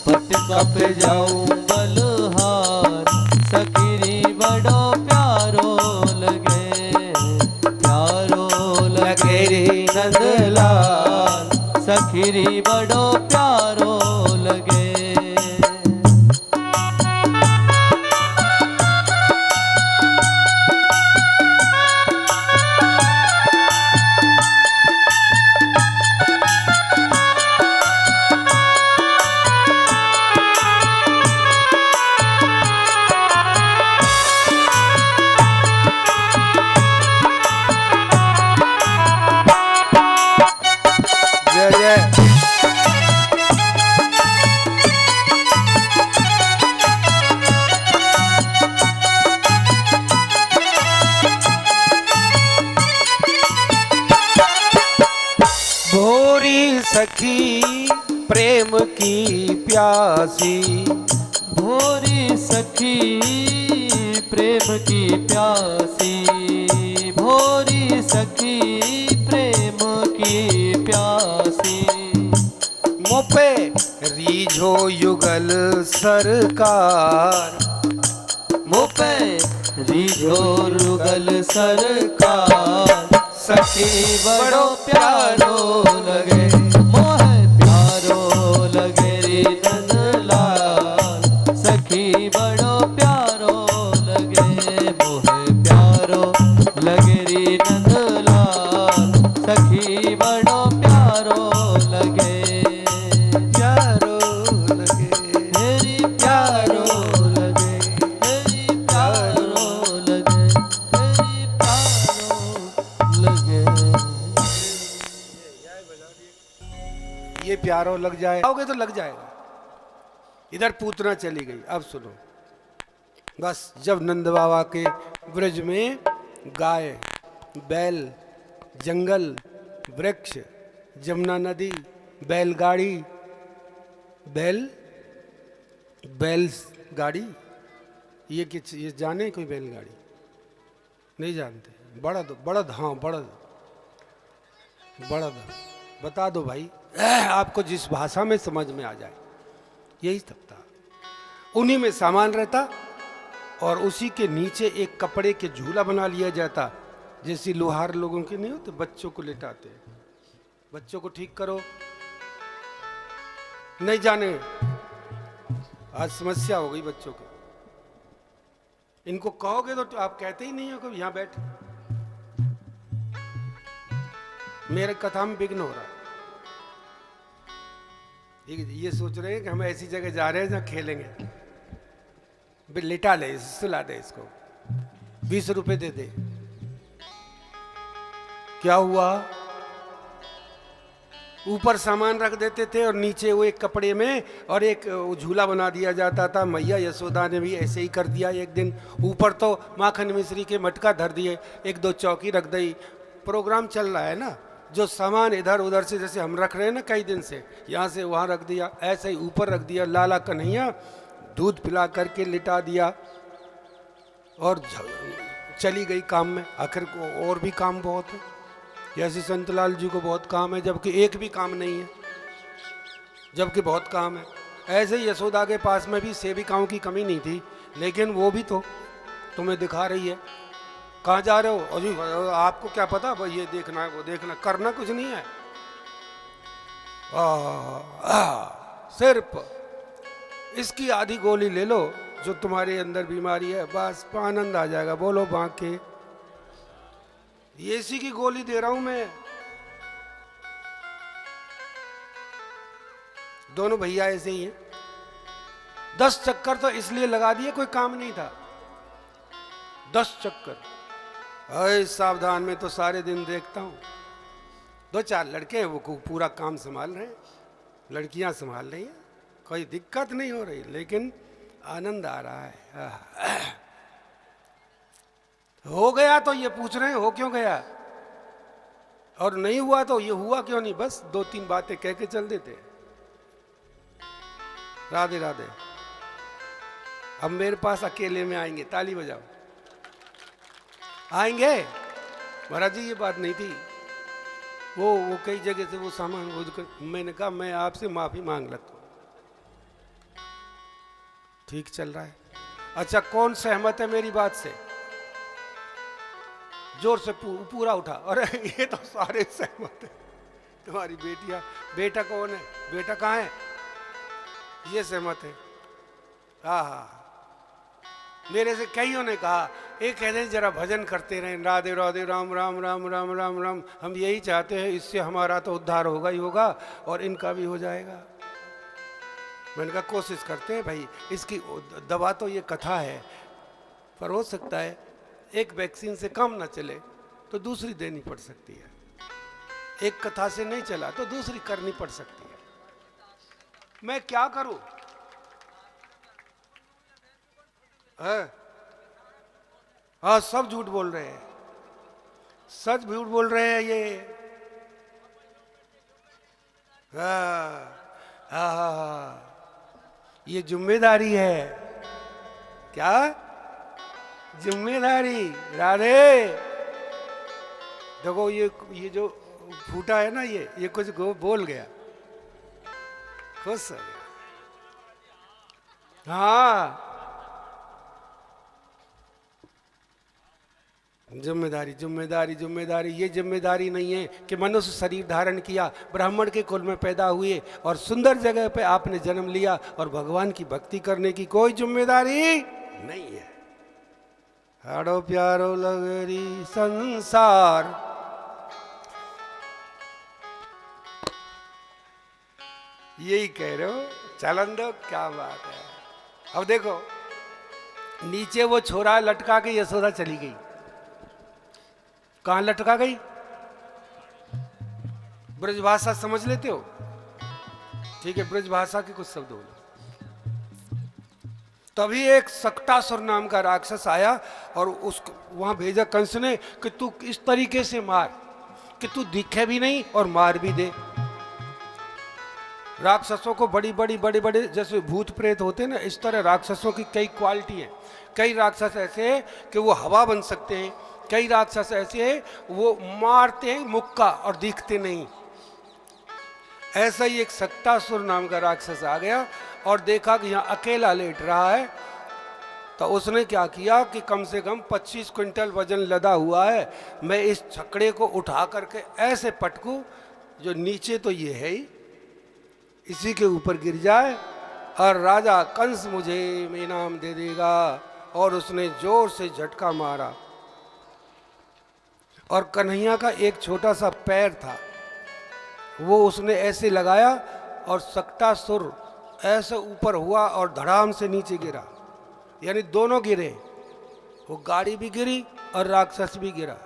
पटका पे जाऊं बलहार, सखीरी बड़ो प्यारो लगे। प्यारो लगे रे नंदलाल, सखीरी बड़ो प्यारो लगे। जय जय। सखी प्रेम की प्यासी, भोरी सखी प्रेम की प्यासी, भोरी सखी प्रेम की प्यासी। मोपे रीझो युगल सरकार, मोपे रीझो रुगल सरकार, सखी बड़ो प्यारो लगे, मोह प्यारो लगे रे नंदलाल, सखी बड़ो प्यारो लगे, मोह प्यारो लगे रे नंदलाल, सखी बड़ो प्यारो लगे, प्यारो लगे, मेरी प्यारो लगे, मेरी प्यारो लगे, मेरी प्यारो लगे। ये प्यारो लग जाए, आओगे तो लग जाएगा। इधर पूतना चली गई। अब सुनो, बस जब नंद बाबा के ब्रज में गाय, बैल, जंगल, वृक्ष, जमुना नदी, बैलगाड़ी, बैल गाड़ी, ये जाने कोई बैलगाड़ी? नहीं जानते? बड़द, बड़द, हाँ बड़द, बड़द बता दो भाई, आपको जिस भाषा में समझ में आ जाए, यही सब था। उन्हीं में सामान रहता और उसी के नीचे एक कपड़े के झूला बना लिया जाता, जैसे लोहार लोगों के नहीं होते, बच्चों को लेटाते, बच्चों को ठीक करो, नहीं जाने, आज समस्या हो गई बच्चों को। इनको कहोगे तो आप कहते ही नहीं हो कि यहां बैठ, मेरे कथा में विघ्न हो रहा है। ये सोच रहे हैं कि हम ऐसी जगह जा रहे हैं जहां खेलेंगे, लिटा ले, सुला दे इसको, 20 रुपए दे दे। क्या हुआ? ऊपर सामान रख देते थे और नीचे वो एक कपड़े में और एक झूला बना दिया जाता था। मैया यशोदा ने भी ऐसे ही कर दिया एक दिन। ऊपर तो माखन मिश्री के मटका धर दिए, 1-2 चौकी रख दी। प्रोग्राम चल रहा है ना, जो सामान इधर उधर से जैसे हम रख रहे हैं ना कई दिन से, यहाँ से वहाँ रख दिया, ऐसे ही ऊपर रख दिया। लाला कन्हैया दूध पिला करके लिटा दिया और चली गई काम में। आखिर को और भी काम बहुत है, जैसे संतलाल जी को बहुत काम है, जबकि एक भी काम नहीं है, जबकि बहुत काम है। ऐसे ही यशोदा के पास में भी सेविकाओं की कमी नहीं थी, लेकिन वो भी तो तुम्हें दिखा रही है। कहाँ जा रहे हो? अजी आपको क्या पता, भाई ये देखना है वो देखना, करना कुछ नहीं है। सिर्फ इसकी आधी गोली ले लो जो तुम्हारे अंदर बीमारी है, बस आनंद आ जाएगा। बोलो बांके, एसी की गोली दे रहा हूं मैं। दोनों भैया ऐसे ही हैं। 10 चक्कर तो इसलिए लगा दिए, कोई काम नहीं था। 10 चक्कर। अरे सावधान में तो सारे दिन देखता हूं 2-4 लड़के हैं, वो पूरा काम संभाल रहे हैं, लड़कियां संभाल रही हैं, कोई दिक्कत नहीं हो रही, लेकिन आनंद आ रहा है। हो गया तो ये पूछ रहे हैं हो क्यों गया, और नहीं हुआ तो ये हुआ क्यों नहीं। बस 2-3 बातें कह के चल देते। राधे राधे। अब मेरे पास अकेले में आएंगे, ताली बजाओ। आएंगे महाराज जी, ये बात नहीं थी। वो कई जगह से वो सामान मैंने कहा मैं आपसे माफी मांग लेता हूं, ठीक चल रहा है। अच्छा, कौन सहमत है मेरी बात से? जोर से पूरा उठा। अरे ये तो सारे सहमत है। तुम्हारी बेटियां, बेटा कौन है, बेटा कहाँ है? ये सहमत है। हाँ, मेरे से कईयों ने कहा, एक कहते हैं जरा भजन करते रहें, राधे राधे राम राम राम राम राम राम, हम यही चाहते हैं, इससे हमारा तो उद्धार होगा ही होगा और इनका भी हो जाएगा। मैंने कहा कोशिश करते हैं भाई, इसकी दवा तो ये कथा है, पर हो सकता है एक वैक्सीन से काम ना चले तो दूसरी देनी पड़ सकती है, एक कथा से नहीं चला तो दूसरी करनी पड़ सकती है। मैं क्या करूं? हाँ, सब झूठ बोल रहे हैं, सच झूठ बोल रहे हैं। ये हाँ हाँ हाँ हाँ। ये जिम्मेदारी है। क्या जिम्मेदारी? राधे देखो, ये जो फूटा है ना, ये कुछ बोल गया, खुश हो गया। हाँ, जिम्मेदारी जिम्मेदारी जिम्मेदारी। ये जिम्मेदारी नहीं है कि मनुष्य शरीर धारण किया, ब्राह्मण के कुल में पैदा हुए और सुंदर जगह पे आपने जन्म लिया और भगवान की भक्ति करने की कोई जिम्मेदारी नहीं है। हाड़ो प्यारो लगरी संसार, यही कह रहे हो। चलन दो, क्या बात है। अब देखो, नीचे वो छोरा लटका के यशोदा चली गई। कहां लटका गई? ब्रज भाषा समझ लेते हो? ठीक है, ब्रज भाषा के कुछ शब्द बोलो। तभी एक सक्टासुर नाम का राक्षस आया और उसको वहां भेजा कंस ने कि तू इस तरीके से मार कि तू दिखे भी नहीं और मार भी दे। राक्षसों को बड़ी बड़े जैसे भूत प्रेत होते हैं ना, इस तरह राक्षसों की कई क्वालिटी हैं। कई राक्षस ऐसे हैं कि वो हवा बन सकते हैं, कई राक्षस ऐसे हैं वो मारते हैं मुक्का और दिखते नहीं। ऐसा ही एक सक्टासुर नाम का राक्षस आ गया और देखा कि यहाँ अकेला लेट रहा है, तो उसने क्या किया कि कम से कम 25 क्विंटल वजन लदा हुआ है, मैं इस छकड़े को उठा करके ऐसे पटकूं जो नीचे तो ये है ही, इसी के ऊपर गिर जाए और राजा कंस मुझे इनाम दे देगा। और उसने जोर से झटका मारा और कन्हैया का एक छोटा सा पैर था, वो उसने ऐसे लगाया और सक्टासुर ऐसे ऊपर हुआ और धड़ाम से नीचे गिरा। यानी दोनों गिरे, वो गाड़ी भी गिरी और राक्षस भी गिरा।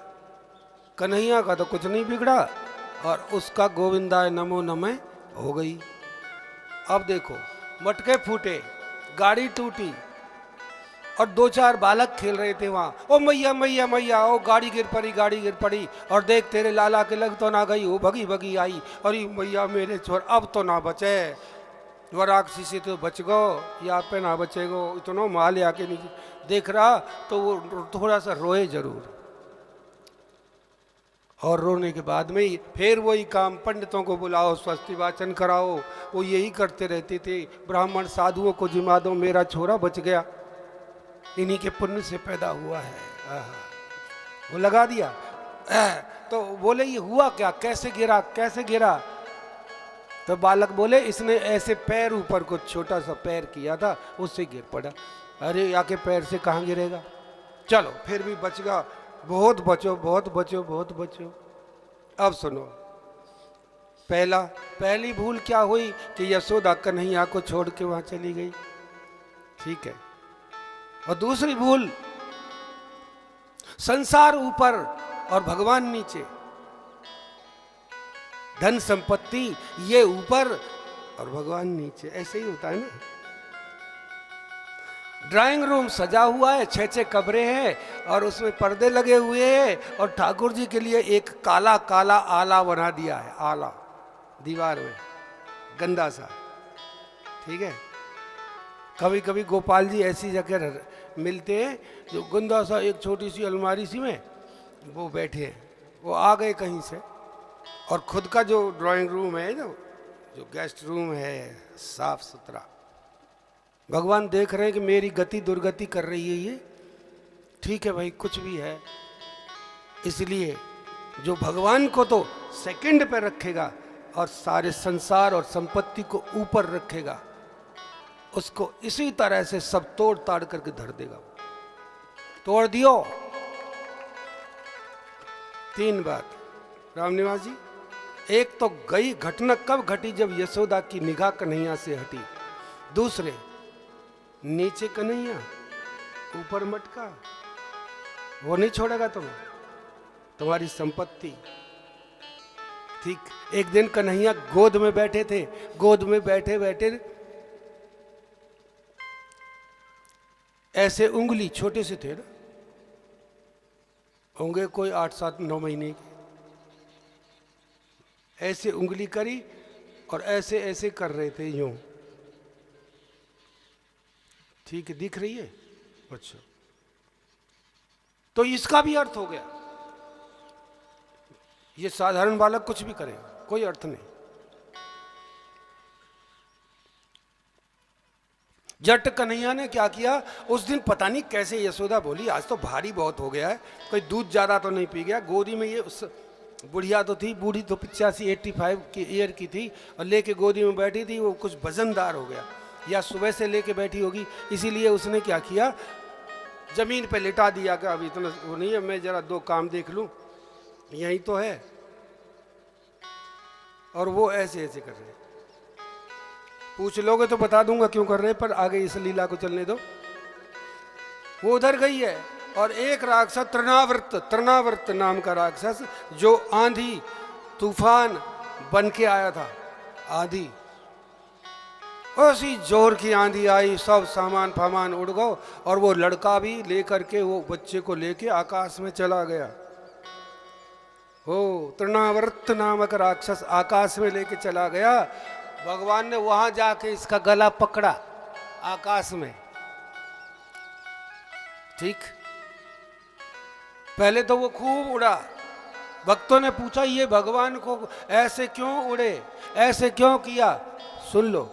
कन्हैया का तो कुछ नहीं बिगड़ा और उसका गोविंदाय नमो नमः हो गई। अब देखो, मटके फूटे, गाड़ी टूटी और 2-4 बालक खेल रहे थे वहां। ओ मैया मैया मैया, ओ गाड़ी गिर पड़ी और देख तेरे लाला के लग तो ना गई, वो भगी भगी आई। अरे मैया मेरे छोर, अब तो ना बचे, वो राक्षसी से तो बच गो, या पे ना बचेगो। इतना माल आके नीचे देख रहा तो वो थोड़ा सा रोए जरूर, और रोने के बाद में ही फिर वही काम, पंडितों को बुलाओ, स्वस्ति वाचन कराओ, वो यही करते रहते थे। ब्राह्मण साधुओं को जिमा दो, मेरा छोरा बच गया, इन्हीं के पुण्य से पैदा हुआ है। वो लगा दिया। तो बोले ये हुआ क्या, कैसे गिरा कैसे गिरा? तो बालक बोले इसने ऐसे पैर ऊपर को छोटा सा पैर किया था, उससे गिर पड़ा। अरे आके पैर से कहाँ गिरेगा, चलो फिर भी बच गया। बहुत बचो बहुत बचो बहुत बचो। अब सुनो, पहली भूल क्या हुई कि यशोदा कन्हैया को छोड़ के वहां चली गई, ठीक है। और दूसरी भूल, संसार ऊपर और भगवान नीचे, धन संपत्ति ये ऊपर और भगवान नीचे, ऐसे ही होता है ना। ड्राइंग रूम सजा हुआ है, 6 कमरे हैं और उसमें पर्दे लगे हुए हैं और ठाकुर जी के लिए एक काला काला आला बना दिया है, आला दीवार में गंदा सा, ठीक है। कभी कभी गोपाल जी ऐसी जगह मिलते हैं जो गंदा सा, एक छोटी सी अलमारी सी में वो बैठे हैं, वो आ गए कहीं से, और खुद का जो ड्राइंग रूम है, जो गेस्ट रूम है साफ सुथरा। भगवान देख रहे हैं कि मेरी गति दुर्गति कर रही है ये, ठीक है भाई, कुछ भी है। इसलिए जो भगवान को तो सेकंड पे रखेगा और सारे संसार और संपत्ति को ऊपर रखेगा, उसको इसी तरह से सब तोड़ ताड़ करके धर देगा। तोड़ दियो। 3 बात रामनिवास जी। एक तो गई घटना कब घटी, जब यशोदा की निगाह कन्हैया से हटी। दूसरे, नीचे कन्हैया ऊपर मटका, वो नहीं छोड़ेगा तुम्हें, तुम्हारी संपत्ति, ठीक। एक दिन कन्हैया गोद में बैठे थे, गोद में बैठे बैठे ऐसे उंगली, छोटे से थे ना, होंगे कोई 8, 7, 9 महीने के, ऐसे उंगली करी और ऐसे ऐसे कर रहे थे यूं। ठीक है, दिख रही है? अच्छा, तो इसका भी अर्थ हो गया। ये साधारण बालक कुछ भी करे, कोई अर्थ नहीं। जट कन्हैया ने क्या किया उस दिन, पता नहीं कैसे यशोदा बोली आज तो भारी बहुत हो गया है, कोई दूध ज्यादा तो नहीं पी गया। गोदी में ये उस बुढ़िया तो थी, बूढ़ी तो 85-85 की ईयर की थी, और लेके गोदी में बैठी थी, वो कुछ वजनदार हो गया, या सुबह से लेके बैठी होगी, इसीलिए उसने क्या किया, जमीन पे लिटा दिया कि अब इतना वो नहीं है, मैं जरा 2 काम देख लूं, यही तो है। और वो ऐसे ऐसे कर रहे, पूछ लोगे तो बता दूंगा क्यों कर रहे, पर आगे इस लीला को चलने दो। वो उधर गई है, और एक राक्षस तृणावर्त नाम का राक्षस, जो आंधी तूफान बन के आया था, आंधी, ऐसी जोर की आंधी आई, सब सामान फामान उड़ गए, और वो लड़का भी लेकर के, वो बच्चे को लेके आकाश में चला गया। हो, तृणावर्त नामक राक्षस आकाश में लेके चला गया। भगवान ने वहां जाके इसका गला पकड़ा आकाश में। ठीक, पहले तो वो खूब उड़ा। भक्तों ने पूछा ये भगवान को ऐसे क्यों उड़े, ऐसे क्यों किया? सुन लो,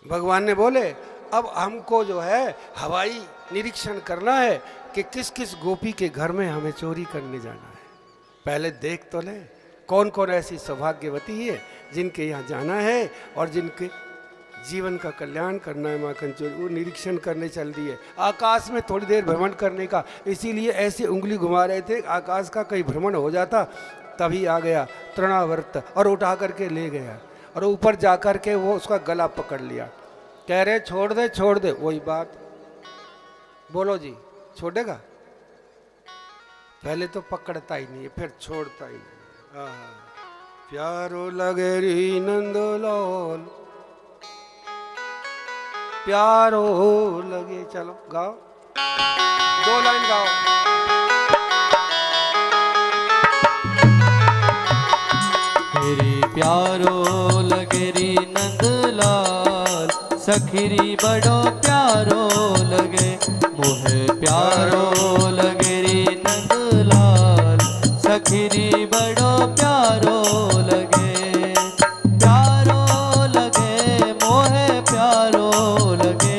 भगवान ने बोले अब हमको जो है हवाई निरीक्षण करना है कि किस किस गोपी के घर में हमें चोरी करने जाना है। पहले देख तो ले कौन कौन ऐसी सौभाग्यवती है जिनके यहाँ जाना है और जिनके जीवन का कल्याण करना है। माखन चोरी वो निरीक्षण करने चल दिए आकाश में, थोड़ी देर भ्रमण करने का, इसीलिए ऐसे उंगली घुमा रहे थे आकाश का, कहीं भ्रमण हो जाता। तभी आ गया तृणावर्त और उठा करके ले गया, और ऊपर जा कर के वो उसका गला पकड़ लिया। कह रहे छोड़ दे छोड़ दे, वही बात बोलो जी, छोड़ेगा? पहले तो पकड़ता ही नहीं है, फिर छोड़ता ही नहीं। प्यारो लगे री नंदलाल, प्यारो लगे। चलो गाओ, 2 लाइन गाओ। मेरी प्यारो लगे री नंदलाल, सखीरी बड़ो प्यारो लगे, मोहे प्यारो लगे री नंदलाल, सखीरी बड़ो प्यारो लगे, प्यारो लगे मोहे प्यारो लगे,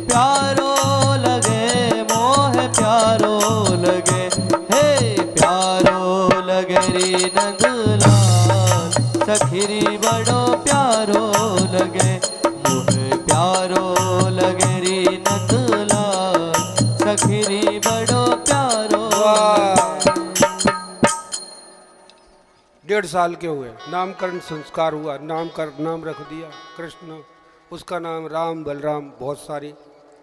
प्यारो लगे मोहे प्यारो लगे, हे प्यारो लगे री नंदलाल, सखीरी बड़ो प्यारो लगे, मोहे प्यारो लगे री नंदलाल, सखीरी बड़ो प्यारो। 1.5 साल के हुए, नामकरण संस्कार हुआ, नाम रख दिया कृष्ण, उसका नाम राम बलराम, बहुत सारी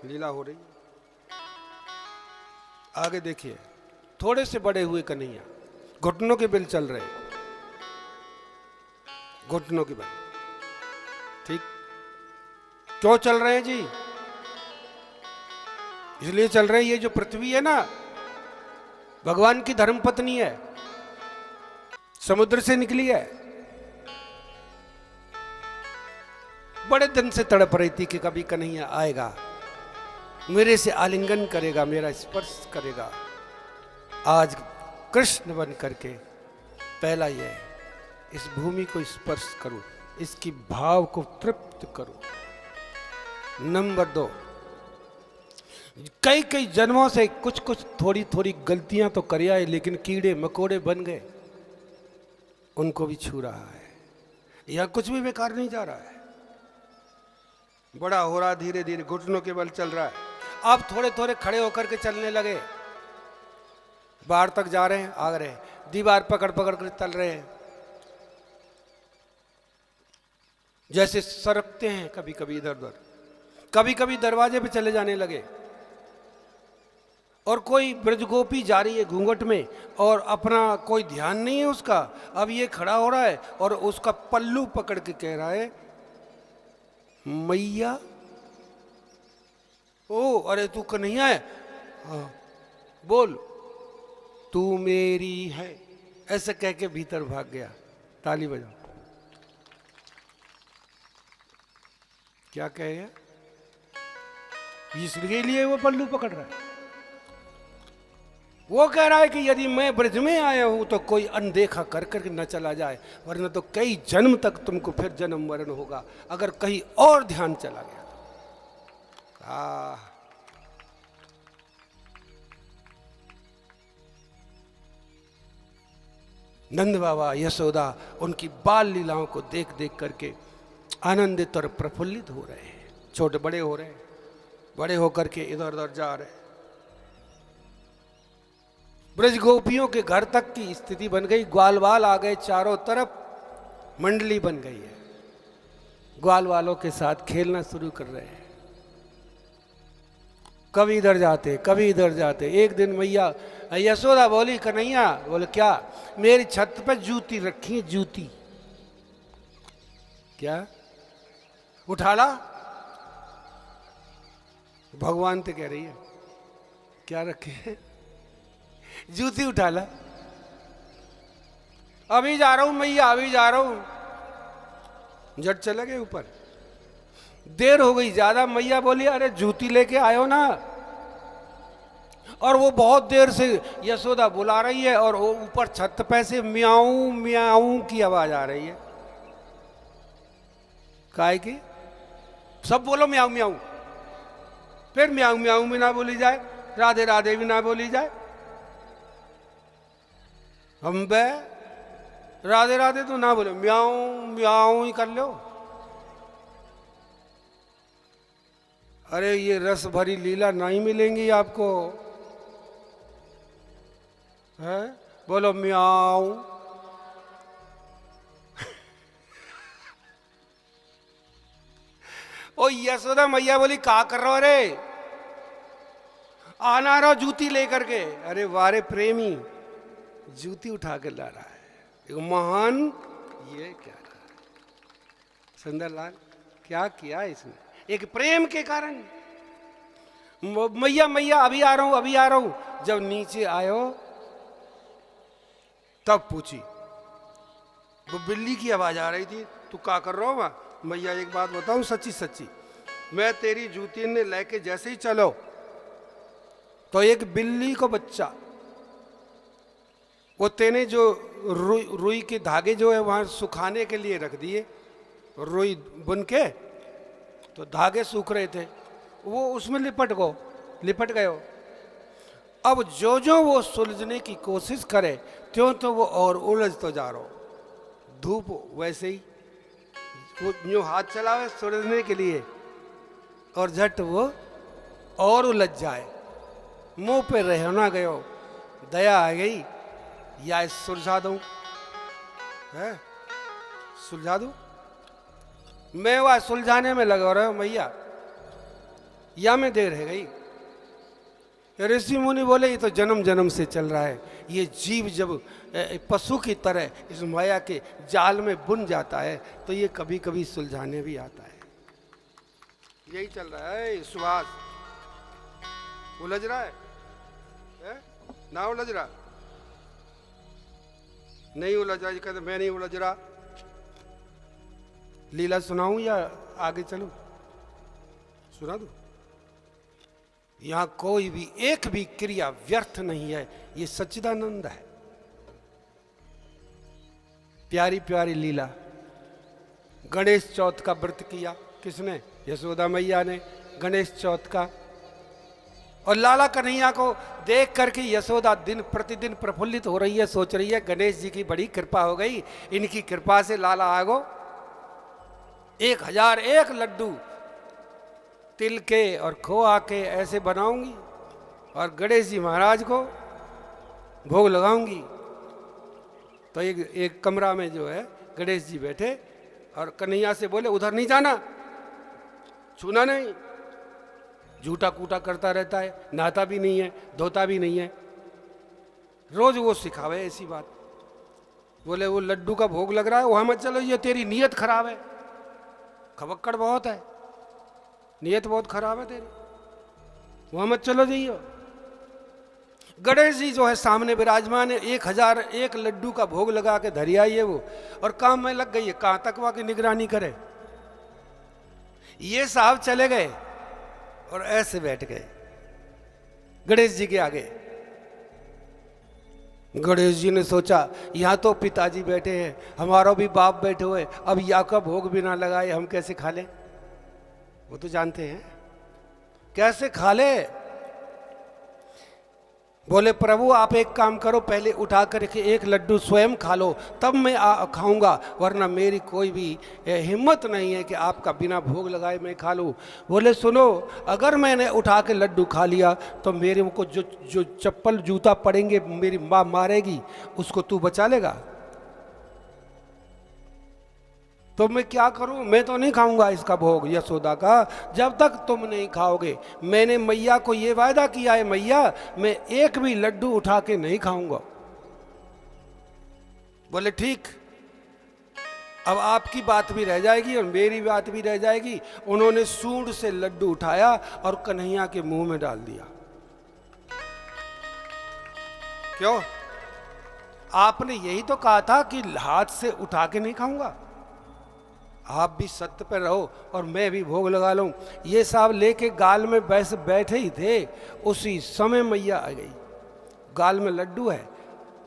लीला हो रही। आगे देखिए, थोड़े से बड़े हुए कन्हैया, घुटनों के बल चल रहे, घुटनों के बल। ठीक, क्यों चल रहे हैं जी? इसलिए चल रहे हैं, ये जो पृथ्वी है ना, भगवान की धर्मपत्नी है, समुद्र से निकली है। बड़े दिन से तड़प रही थी कि कभी कन्हैया आएगा, मेरे से आलिंगन करेगा, मेरा स्पर्श करेगा। आज कृष्ण बन करके पहला यह है, इस भूमि को स्पर्श करूं, इसकी भाव को तृप्त करूं। नंबर 2, कई कई जन्मों से कुछ कुछ थोड़ी थोड़ी गलतियां तो कर आए, लेकिन कीड़े मकोड़े बन गए, उनको भी छू रहा है। यह कुछ भी बेकार नहीं जा रहा है, बड़ा हो रहा, धीरे धीरे घुटनों के बल चल रहा है। अब थोड़े थोड़े खड़े होकर के चलने लगे, बाहर तक जा रहे हैं, आ रहे हैं, दीवार पकड़ पकड़ कर चल रहे हैं, जैसे सरकते हैं कभी कभी इधर उधर, कभी कभी दरवाजे पे चले जाने लगे। और कोई ब्रजगोपी जा रही है घूंघट में, और अपना कोई ध्यान नहीं है उसका, अब ये खड़ा हो रहा है और उसका पल्लू पकड़ के कह रहा है मैया, ओ अरे तू कन्हैया है, हाँ बोल तू मेरी है, ऐसे कह के भीतर भाग गया। ताली बजाओ। क्या कहे, इसलिए लिए वो पल्लू पकड़ रहा है। वो कह रहा है कि यदि मैं ब्रज में आया हूं तो कोई अनदेखा कर कर न चला जाए, वरना तो कई जन्म तक तुमको फिर जन्म मरण होगा अगर कहीं और ध्यान चला गया तो। नंद बाबा यशोदा उनकी बाल लीलाओं को देख देख करके आनंदित और प्रफुल्लित हो रहे हैं। छोटे बड़े हो रहे हैं, बड़े होकर के इधर उधर जा रहे हैं। ब्रज गोपियों के घर तक की स्थिति बन गई, ग्वाल वाल आ गए, चारों तरफ मंडली बन गई है, ग्वाल वालों के साथ खेलना शुरू कर रहे हैं। कभी इधर जाते कभी इधर जाते। एक दिन मैया यशोदा बोली, कन्हैया, बोले क्या, मेरी छत पे जूती रखी है, जूती। क्या उठा ला? भगवान तो कह रही है क्या रखे है, जूती उठा ला। अभी जा रहा हूं मैया, अभी जा रहा हूं। झट चले गए ऊपर, देर हो गई ज्यादा। मैया बोली, अरे जूती लेके आयो ना। और वो बहुत देर से यशोदा बुला रही है और वो ऊपर छत पे से म्याऊं म्याऊं की आवाज आ रही है। काहे की? सब बोलो म्याऊं म्याऊं, फिर म्याऊं म्याऊं भी ना बोली जाए, राधे राधे भी ना बोली जाए। हम बे राधे राधे तो ना बोलो, म्याऊं म्याऊं ही कर लो। अरे ये रस भरी लीला नहीं मिलेंगी आपको, है? बोलो म्याऊं। ओ यशोदा मैया बोली, का कर रहे हो रे? आना रहो जूती लेकर के। अरे वारे प्रेमी, जूती उठा कर ला रहा है एक महान। ये क्या रहा है सुंदरलाल, क्या किया इसने? एक प्रेम के कारण। मैया मैया अभी आ रहा हूं, अभी आ रहा हूं। जब नीचे आयो तब पूछी, वो बिल्ली की आवाज आ रही थी, तू क्या कर रहा हो वहां? मैया एक बात बताऊं सच्ची सच्ची, मैं तेरी जूती ने लेके जैसे ही चलो तो एक बिल्ली को बच्चा, वो तेने जो रुई के धागे जो है वहां सुखाने के लिए रख दिए, रुई बुन के, तो धागे सूख रहे थे, वो उसमें लिपट गए। अब जो जो वो सुलझने की कोशिश करे त्यों तो वो और उलझ तो जा रहा हो। धूप वैसे ही वो यूं हाथ चलावे सुलझने के लिए और झट वो और उलझ जाए। मुंह पे रहना गयो, दया आ गई, या सुलझा दूं, है सुलझा दूं। मैं वह सुलझाने में लगा रहा हूं मैया, या में देर रह गई। ऋषि मुनि बोले, ये तो जन्म जन्म से चल रहा है। ये जीव जब पशु की तरह इस माया के जाल में बुन जाता है तो ये कभी कभी सुलझाने भी आता है। यही चल रहा है। सुभाष उलझ रहा है? ना उलझ रहा? नहीं उलझ रहा? कहते मैं नहीं उलझ रहा। लीला सुनाऊं या आगे चलूं? सुना दूं? यहां कोई भी एक भी क्रिया व्यर्थ नहीं है, ये सच्चिदानंद है। प्यारी प्यारी लीला। गणेश चौथ का व्रत किया किसने? यशोदा मैया ने गणेश चौथ का। और लाला कन्हैया को देख करके यशोदा दिन प्रतिदिन प्रफुल्लित हो रही है, सोच रही है गणेश जी की बड़ी कृपा हो गई, इनकी कृपा से लाला आगो 1001 लड्डू तिल के और खोआ के ऐसे बनाऊंगी और गणेश जी महाराज को भोग लगाऊंगी। तो एक कमरा में जो है गणेश जी बैठे और कन्हैया से बोले, उधर नहीं जाना, छूना नहीं। झूठा कूटा करता रहता है, नहाता भी नहीं है, धोता भी नहीं है, रोज वो सिखावे ऐसी बात। बोले वो लड्डू का भोग लग रहा है, वहां मत चलो, ये तेरी नीयत खराब है, खबक्कड़ बहुत है, नीयत बहुत खराब है तेरी, वहां मत चलो जाइयो। गणेश जी जो है सामने विराजमान है, 1001 लड्डू का भोग लगा के धरी आई है वो, और काम में लग गई है, कहां तक वहां की निगरानी करे। ये साहब चले गए और ऐसे बैठ गए गणेश जी के आगे। गणेश जी ने सोचा यहाँ तो पिताजी बैठे हैं, हमारा भी बाप बैठे हुए, अब या का भोग बिना लगाए हम कैसे खा लें? वो तो जानते हैं कैसे खा ले। बोले प्रभु आप एक काम करो, पहले उठा कर एक लड्डू स्वयं खा लो, तब मैं खाऊंगा, वरना मेरी कोई भी हिम्मत नहीं है कि आपका बिना भोग लगाए मैं खा लूँ। बोले सुनो, अगर मैंने उठा के लड्डू खा लिया तो मेरे को जो चप्पल जूता पड़ेंगे, मेरी माँ मारेगी, उसको तू बचा लेगा? तो मैं क्या करूं? मैं तो नहीं खाऊंगा इसका भोग यशोदा का, जब तक तुम नहीं खाओगे। मैंने मैया को ये वायदा किया है, मैया मैं एक भी लड्डू उठा के नहीं खाऊंगा। बोले ठीक, अब आपकी बात भी रह जाएगी और मेरी बात भी रह जाएगी। उन्होंने सूंड से लड्डू उठाया और कन्हैया के मुंह में डाल दिया। क्यों? आपने यही तो कहा था कि हाथ से उठा के नहीं खाऊंगा। आप भी सत्य पर रहो और मैं भी भोग लगा लूं। ये साहब लेके गाल में बैठे ही थे, उसी समय मैया आ गई। गाल में लड्डू है।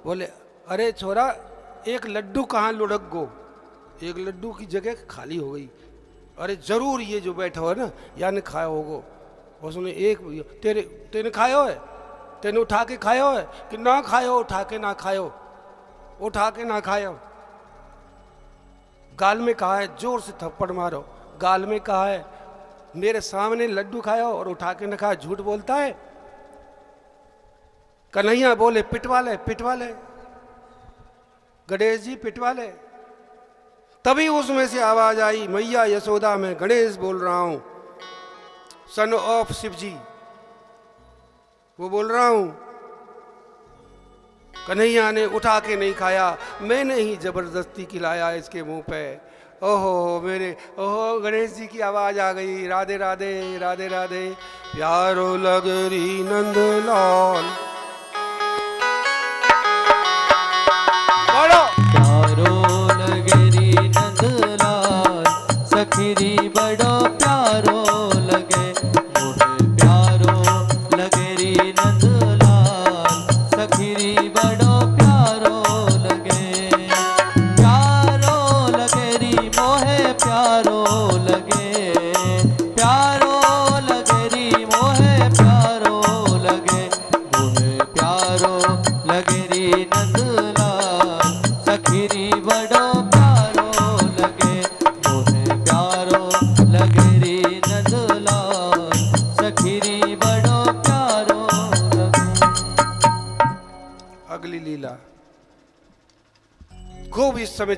बोले अरे छोरा, एक लड्डू कहाँ लुढ़क गो? एक लड्डू की जगह खाली हो गई। अरे जरूर ये जो बैठा हो ना, या ने खाया होगो। उसने एक तेने खायो है? तेने उठा के खायो है कि ना खायो? उठा के ना खायो, उठा के ना खायो। गाल में कहा है, जोर से थप्पड़ मारो। गाल में कहा है, मेरे सामने लड्डू खाया और उठा के न खाया, झूठ बोलता है। कन्हैया बोले पिटवा ले, पिटवा ले गणेश जी, पिटवा ले। तभी उसमें से आवाज आई, मैया यशोदा मैं गणेश बोल रहा हूं, सन ऑफ शिव जी वो बोल रहा हूं। कन्हैया ने उठा के नहीं खाया, मैंने ही जबरदस्ती खिलाया इसके मुंह पे। ओहो मेरे, ओहो गणेश जी की आवाज आ गई, राधे राधे राधे राधे। प्यारो लग रही नंदलाल, बोलो प्यारो लगेरी नंदलाल, सखीरी बड़ो प्यारो लगे, मोहे प्यारो लगेरी नंदलाल, सखीरी बड़ो प्यारो लगे। प्यारो लगेरी मोहे प्यारो लगे, प्यारो लगेरी मोहे प्यारो लगे, मोहे प्यारो लगेरी नंदलाल, सखीरी बड़ो प्यारो लगे, मोहे प्यारो लगेरी नंदलाल, सखीरी बड़ो प्यारो लगे। अगली लीला खूब इस समय